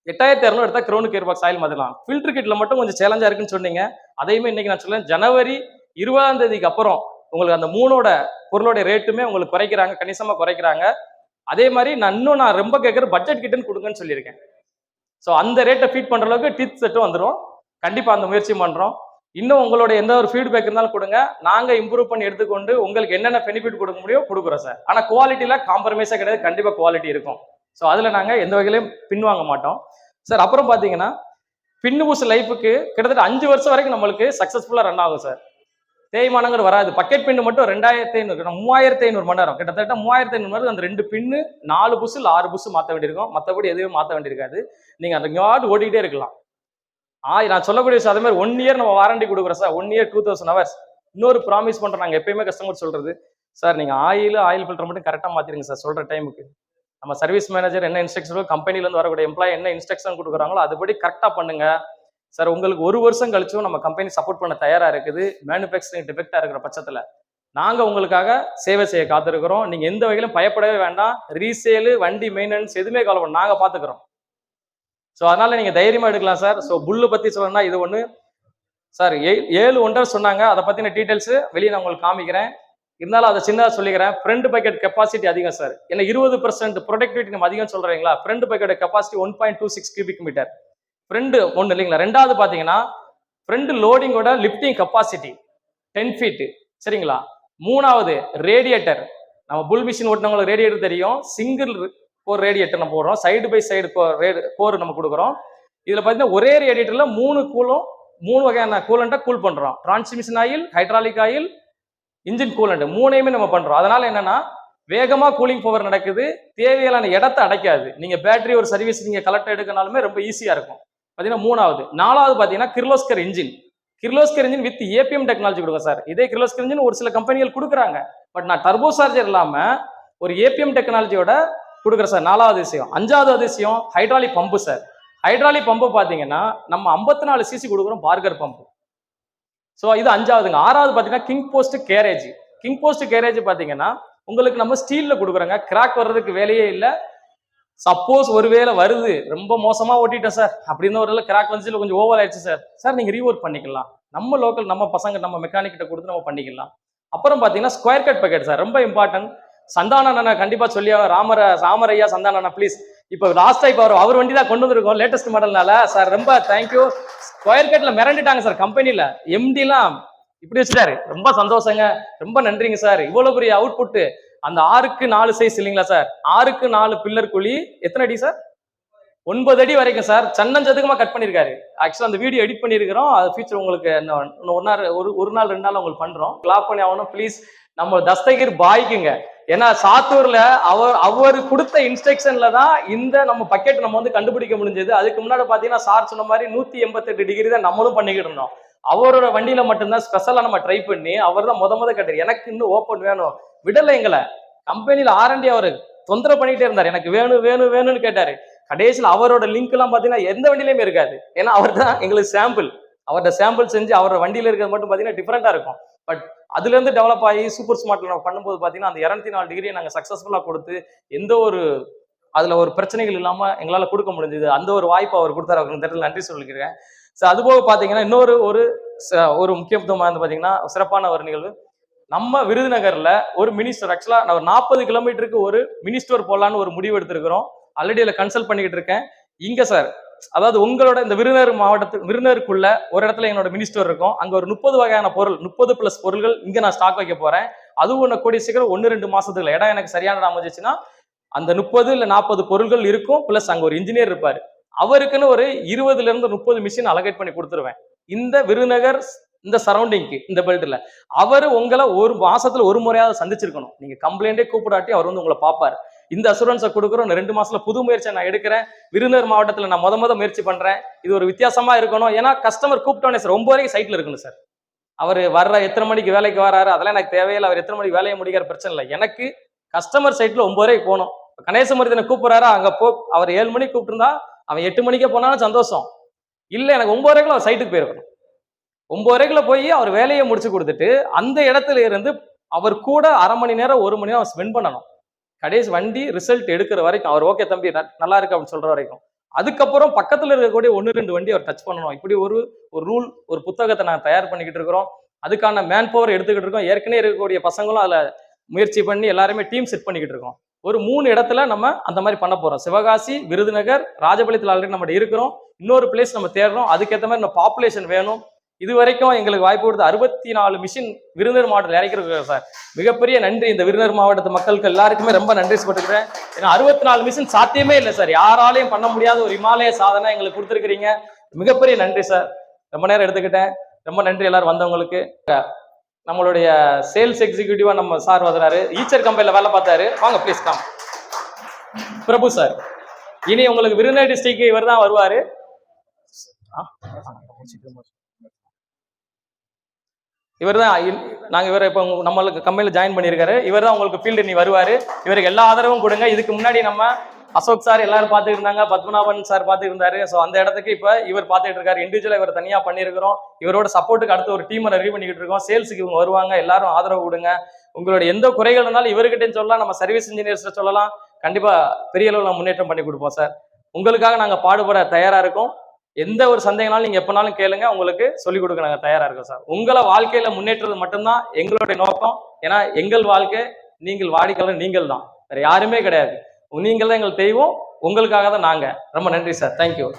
8200 எடுத்தா க்ரோனு கேர் பாக்ஸ் ஆயில் மாத்தலாம். ஃபில்டர் கிட்ல மட்டும் கொஞ்சம் சேலஞ்சா இருக்குன்னு சொன்னீங்க. அதையுமே இன்னைக்கு நான் சொல்லேன், ஜனவரி 20ஆம் தேதிக்கு அப்புறம் உங்களுக்கு அந்த 3ஓட பொருளோட ரேட்டுமே உங்களுக்கு குறைக்கிறாங்க, கணிசமா குறைக்கிறாங்க. அதே மாதிரி நான் ரொம்ப கேட்குற பட்ஜெட் கிட்னு கொடுங்கன்னு சொல்லியிருக்கேன். ஸோ அந்த ரேட்டை ஃபீட் பண்ற அளவுக்கு டித் செட்டும் வந்துடும். கண்டிப்பா அந்த முயற்சி பண்றோம். இன்னும் உங்களோட எந்த ஒரு ஃபீட்பேக் இருந்தாலும் கொடுங்க, நாங்க இம்ப்ரூவ் பண்ணி எடுத்துக்கொண்டு உங்களுக்கு என்னென்ன பெனிஃபிட் கொடுக்க முடியும் கொடுக்குறோம் சார். ஆனா குவாலிட்டியில காம்ப்ரமைஸா கிடையாது, கண்டிப்பா குவாலிட்டி இருக்கும். ஸோ அதுல நாங்க எந்த வகையிலையும் பின்வாங்க மாட்டோம் சார். அப்புறம் பாத்தீங்கன்னா பின்னு பூசு லைஃபுக்கு கிட்டத்தட்ட 5 வருஷம் வரைக்கும் நம்மளுக்கு சக்சஸ்ஃபுல்லா ரன் ஆகும் சார். தேய்மானங்கள் வராது. பக்கெட் பின்னு மட்டும் 2500 3500 மணி நேரம், கிட்டத்தட்ட 3500 மணி நேரம் அந்த 2 பின்னு 4 புஷ் இல்ல 6 புஷ் மாற்ற வேண்டியிருக்கும். மற்றபடி எதுவும் மாற்ற வேண்டியிருக்காது. நீங்க அந்த ஞாடு ஓடிக்கிட்டே இருக்கலாம். நான் சொல்லக்கூடிய விஷயம் அதே மாதிரி 1 இயர் நம்ம வாரண்டி கொடுக்குறோம் சார். 1 year 2000 hours. இன்னொரு ப்ராமிஸ் பண்றோம் நாங்க எப்பயுமே கஸ்டமர் சொல்றது, சார் நீங்க ஆயில் ஃபில்டர் மட்டும் கரெக்டா மாத்திருங்க சார் சொல்ற டைமுக்கு. நம்ம சர்வீஸ் மேனேஜர் என்ன இன்ஸ்ட்ரக்ஷனோ, கம்பெனில இருந்து வரக்கூடிய எம்ப்ளாயி என்ன இன்ஸ்ட்ரக்ஷன் கொடுக்குறாங்களோ அதுபடி கரெக்டா பண்ணுங்க சார். உங்களுக்கு 1 வருஷம் கழிச்சும் நம்ம கம்பெனி சப்போர்ட் பண்ண தயாரா இருக்குது. மேனுஃபேக்சரிங் டிஃபெக்டா இருக்கிற பட்சத்துல நாங்க உங்களுக்காக சேவை செய்ய காத்திருக்கிறோம். நீங்க எந்த வகையிலும் பயப்படவே வேண்டாம். ரீசேலு, வண்டி மெயின்டெனன்ஸ் எதுவுமே கவலை பண்ண நாங்க பாத்துக்கிறோம். ஸோ அதனால நீங்க தைரியமா எடுக்கலாம் சார். ஸோ புல்லு பத்தி சொல்லணும்னா இது ஒண்ணு சார். 7 ஒண்டர் சொன்னாங்க, அதை பத்தின டீடைல்ஸ் வெளியே நான் உங்களுக்கு காமிக்கிறேன். இருந்தாலும் அதை சின்னதாக சொல்லிக்கிறேன். ஃப்ரண்ட் பக்கெட் கெப்பாசிட்டி அதிகம் சார். ஏன்னா 20% ப்ரொடக்டிவிட்டி நம்ம அதிகம் சொல்றீங்களா. Front bucket capacity 1.26 cubic metre. Front ஒன்று இல்லைங்களா. ரெண்டாவது பார்த்தீங்கன்னா ஃப்ரண்ட் லோடிங்கோட லிஃப்டிங் கெப்பாசிட்டி 10 ஃபீட் சரிங்களா. மூணாவது ரேடியேட்டர், நம்ம புல் மிஷின் ஓட்டினவங்களுக்கு ரேடியேட்டர் தெரியும். சிங்கிள் கோர் ரேடியேட்டர் நம்ம போடுறோம், சைடு பை சைடு கோர் நம்ம கொடுக்குறோம். இதுல பார்த்தீங்கன்னா ஒரே ரேடியேட்டர்ல 3 வகையான கூலண்டை கூல் பண்றோம். Transmission oil, hydraulic oil, engine coolant 3ஐயுமே நம்ம பண்றோம். அதனால என்னன்னா வேகமா கூலிங் பவர் நடக்குது, தேவையான இடத்தை அடைக்காது. நீங்க பேட்டரி ஒரு சர்வீஸ் நீங்க கலெக்ட் எடுக்கனாலுமே ரொம்ப ஈஸியா இருக்கும். பாத்தீங்கன்னா மூணாவது. நாலாவது பாத்தீங்கன்னா Kirloskar engine. Kirloskar engine with APM technology கொடுங்க சார். இதே கிர்லோஸ்கர் இன்ஜின் ஒரு சில கம்பெனிகள் கொடுக்குறாங்க. பட் நான் டர்போ சார்ஜர் இல்லாம ஒரு ஏபிஎம் டெக்னாலஜியோட கொடுக்குறேன் சார். 4வது விஷயம். 5வது விஷயம் hydraulic pump sir. Hydraulic pump பாத்தீங்கன்னா நம்ம 54 சிசி கொடுக்குறோம், பார்கர் பம்பு. ஸோ இது 5வதுங்க. 6வது பாத்தீங்கன்னா king post carriage. King post carriage பாத்தீங்கன்னா உங்களுக்கு நம்ம ஸ்டீல்ல கொடுக்குறோங்க. கிராக் வர்றதுக்கு வேலையே இல்லை. சப்போஸ் ஒருவேளை வருது, ரொம்ப மோசமா ஓட்டிட்டேன் சார் அப்படின்னு ஒரு கிராக் வந்து கொஞ்சம் ஓவர் ஆயிடுச்சு சார், நீங்க ரீஒர்க் பண்ணிக்கலாம். நம்ம லோக்கல் நம்ம பசங்க நம்ம மெக்கானிக் கிட்ட கொடுத்து நம்ம பண்ணிக்கலாம். அப்புறம் பாத்தீங்கன்னா ஸ்கொயர் கட் பக்கெட் சார் ரொம்ப இம்பார்ட்டன்ட். சந்தானண்ணா கண்டிப்பா சொல்லி ராமரையா சந்தானண்ணா ப்ளீஸ். இப்போ லாஸ்டா இப்போ அவர் வண்டி தான் கொண்டு வந்திருக்கோம் லேட்டஸ்ட் மாடல்னால சார் ரொம்ப தேங்க்யூ. ஸ்கொயர் கட்ல மிரண்டிட்டாங்க சார் கம்பெனில, எம்டிலாம் இப்படி வச்சுட்டாரு. ரொம்ப சந்தோஷங்க, ரொம்ப நன்றிங்க சார். இவ்வளவு பெரிய அவுட்புட். அந்த 6x4 சைஸ் இல்லைங்களா சார், 6x4 பில்லர் குழி எத்தனை அடி சார்? 9 அடி வரைக்கும் சார் சன்னஞ்சதுக்கமா கட் பண்ணிருக்காரு. ஆக்சுவலா அந்த வீடியோ எடிட் பண்ணிருக்கிறோம், அது ஃபியூச்சர் உங்களுக்கு ஒரு நாள் 2 நாள் உங்களுக்கு பண்றோம். கிளாப் பண்ணி ஆகணும் ப்ளீஸ். நம்ம தஸ்தகிர் பாய்க்குங்க. ஏன்னா சாத்தூர்ல அவர் கொடுத்த இன்ஸ்ட்ரக்ஷன்ல தான் இந்த நம்ம பக்கெட் நம்ம வந்து கண்டுபிடிக்க முடிஞ்சது. அதுக்கு முன்னாடி பாத்தீங்கன்னா சார் சொன்ன மாதிரி 188 டிகிரி தான் நம்மளும் பண்ணிக்கிட்டு இருந்தோம். அவரோட வண்டியில மட்டும்தான் ஸ்பெஷலா நம்ம ட்ரை பண்ணி அவர் தான் முத கேட்டாரு எனக்கு இன்னும் ஓப்பன் வேணும், விடலை எங்களை. கம்பெனில R&D அவர் தொந்தரவு பண்ணிட்டே இருந்தார், எனக்கு வேணும் வேணும் வேணும்னு கேட்டாரு. கடைசியில் அவரோட லிங்க் எல்லாம் பாத்தீங்கன்னா எந்த வண்டியிலுமே இருக்காது. ஏன்னா அவர் தான் எங்களுக்கு சாம்பிள், அவரோட சாம்பிள் செஞ்சு அவரோட வண்டியில இருக்கிறது மட்டும் பாத்தீங்கன்னா டிஃபரெண்டா இருக்கும். பட் அதுல இருந்து டெவலப் ஆகி சூப்பர் ஸ்மார்ட்ல நம்ம பண்ணும்போது பாத்தீங்கன்னா அந்த 204 டிகிரியை நாங்க சக்சஸ்ஃபுல்லா கொடுத்து எந்த ஒரு அதுல ஒரு பிரச்சனைகள் இல்லாம எங்களால கொடுக்க முடிஞ்சது. அந்த ஒரு வாய்ப்பு அவர் கொடுத்தாரு, அவருக்கு இந்த இடத்துல நன்றி சொல்லிக்கிறேன். ஸோ அதுபோக பாத்தீங்கன்னா இன்னொரு ஒரு முக்கியத்துவமா இருந்து பாத்தீங்கன்னா சிறப்பான ஒரு நிகழ்வு. நம்ம விருதுநகர்ல ஒரு மினி ஸ்டோர், ஆக்சுவலா நான் 40 கிலோமீட்டருக்கு ஒரு மினி ஸ்டோர் போடலான்னு ஒரு முடிவு எடுத்திருக்கிறோம். ஆல்ரெடி அதில் கன்சல்ட் பண்ணிக்கிட்டு இருக்கேன். இங்க சார் அதாவது உங்களோட இந்த விருதுநகருக்குள்ள ஒரு இடத்துல என்னோட மினி ஸ்டோர் இருக்கும். அங்க ஒரு 30 வகையான பொருள், 30+ பொருள்கள் இங்க நான் ஸ்டாக் வைக்க போறேன். அதுவும் ஒன்று கூடிய சீக்கிரம் 1-2 மாசத்துல இடம் எனக்கு சரியான அமைஞ்சிச்சுன்னா அந்த 30 இல்ல 40 பொருள்கள் இருக்கும். பிளஸ் அங்க ஒரு இன்ஜினியர் இருப்பாரு, அவருக்குன்னு ஒரு 20-30 மிஷின் அலகேட் பண்ணி கொடுத்துருவேன். இந்த விருதுநகர் இந்த சரௌண்டிங்க்கு இந்த பெல்ட்ல அவர் உங்களை ஒரு மாசத்துல ஒரு முறையாவது சந்திச்சிருக்கணும். நீங்க கம்ப்ளைண்டே கூப்பிடாட்டி அவர் வந்து உங்களை பார்ப்பாரு. இந்த அசூரன்ஸை கொடுக்குறோம். 2 மாசத்துல புது முயற்சியை நான் எடுக்கிறேன். விருதுநகர் மாவட்டத்துல நான் முத முயற்சி பண்றேன். இது ஒரு வித்தியாசமா இருக்கணும். ஏன்னா கஸ்டமர் கூப்பிட்டோன்னே சார் 9 வரைக்கும் சைட்ல இருக்கணும் சார். அவர் வர்ற எத்தனை மணிக்கு வேலைக்கு வராரு அதெல்லாம் எனக்கு தேவையில்லை. அவர் எத்தனை மணிக்கு வேலையை முடிக்கிற பிரச்சனை இல்லை. எனக்கு கஸ்டமர் சைட்ல 9 வரைக்கும் போகணும். கணேசமூர்த்தி கூப்பிடுறாரு, அங்க அவர் 7 மணிக்கு கூப்பிட்டு இருந்தா அவன் 8 மணிக்கே போனாலும் சந்தோஷம். இல்ல எனக்கு 9 வரைக்கும் அவர் சைட்டுக்கு போயிருக்கணும். 9 வரைக்கும் போய் அவர் வேலையை முடிச்சு கொடுத்துட்டு அந்த இடத்துல இருந்து அவர் கூட அரை மணி நேரம் 1 மணி நேரம் ஸ்பெண்ட் பண்ணணும். கடைசி வண்டி ரிசல்ட் எடுக்கிற வரைக்கும் அவர் ஓகே தம்பி நல்லா இருக்கு அப்படின்னு சொல்ற வரைக்கும். அதுக்கப்புறம் பக்கத்துல இருக்கக்கூடிய 1-2 வண்டி அவர் டச் பண்ணணும். இப்படி ஒரு ரூல், ஒரு புத்தகத்தை நான் தயார் பண்ணிக்கிட்டு இருக்கிறோம். அதுக்கான மேன் பவர் எடுத்துக்கிட்டு இருக்கோம். ஏற்கனவே இருக்கக்கூடிய பசங்களும் அதுல முயற்சி பண்ணி எல்லாருமே டீம் செட் பண்ணிக்கிட்டு இருக்கோம். ஒரு 3 இடத்துல நம்ம அந்த மாதிரி பண்ண போறோம். சிவகாசி, விருதுநகர், ராஜபாளையத்தில் ஆல்ரெடி நம்ம இருக்கிறோம். இன்னொரு பிளேஸ் நம்ம தேடுறோம். அதுக்கேற்ற மாதிரி நம்ம பாப்புலேஷன் வேணும். இது வரைக்கும் எங்களுக்கு வாய்ப்பு கொடுத்து 64 மிஷின் விருதுநகர் மாவட்டத்தில் இறக்கிருக்கோம் சார். மிகப்பெரிய நன்றி இந்த விருதுநகர் மாவட்டத்து மக்களுக்கு எல்லாருக்குமே ரொம்ப நன்றி சொல்லிக்கிறேன். ஏன்னா 64 மிஷின் சாத்தியமே இல்லை சார், யாராலையும் பண்ண முடியாத ஒரு இமாலய சாதனை எங்களுக்கு கொடுத்துருக்கிறீங்க. மிகப்பெரிய நன்றி சார். ரொம்ப நேரம் எடுத்துக்கிட்டேன். ரொம்ப நன்றி எல்லாரும் வந்தவங்களுக்கு. நம்மளுடைய சேல்ஸ் எக்ஸிக்யூட்டிவா நம்ம சார் வர்றாரு, ஈச்சர் கம்பெனில வேலை பார்த்தாரு. வாங்க ப்ளீஸ் கம். பிரபு சார் இனி உங்களுக்கு விருதுநகர் டிஸ்ட்ரிக்ட் இவர் தான் வருவாரு. இவர் தான் நாங்க இவரை இப்போ நம்மளுக்கு கம்பெனியில் ஜாயின் பண்ணியிருக்காரு. இவர் தான் உங்களுக்கு ஃபீல்டு நீ வருவாரு. இவருக்கு எல்லா ஆதரவும் கொடுங்க. இதுக்கு முன்னாடி நம்ம அசோக் சார் எல்லாரும் பார்த்துட்டு இருந்தாங்க, பத்மநாபன் சார் பார்த்துட்டு இருந்தாரு. ஸோ அந்த இடத்துக்கு இப்போ இவர் பார்த்துட்டு இருக்காரு. இண்டிவிஜுவலா இவர் தனியா பண்ணியிருக்கிறோம். இவரோட சப்போர்ட்டுக்கு அடுத்து ஒரு டீமை ரெடி பண்ணிக்கிட்டு இருக்கோம். சேல்ஸுக்கு இவங்க வருவாங்க. எல்லாரும் ஆதரவு கொடுங்க. உங்களோட எந்த குறைகள் இருந்தாலும் இவர்கிட்ட சொல்லலாம், நம்ம சர்வீஸ் இன்ஜினியர்ஸ் சொல்லலாம். கண்டிப்பா பெரிய அளவில் முன்னேற்றம் பண்ணி கொடுப்போம் சார். உங்களுக்காக நாங்க பாடுபட தயாரா இருக்கோம். எந்த ஒரு சந்தேகம்னாலும் நீங்க எப்பனாலும் கேளுங்க, உங்களுக்கு சொல்லிக் கொடுக்க நாங்க தயாரா இருக்கோம் சார். உங்களை வாழ்க்கையில முன்னேற்றது மட்டும்தான் எங்களுடைய நோக்கம். ஏன்னா எங்கள் வாழ்க்கை நீங்கள் வாடிக்கையாளர் நீங்கள் தான், வேற யாருமே கிடையாது. நீங்கள் தான் எங்கள் தெய்வம். உங்களுக்காக தான் நாங்க. ரொம்ப நன்றி சார். தேங்க்யூ.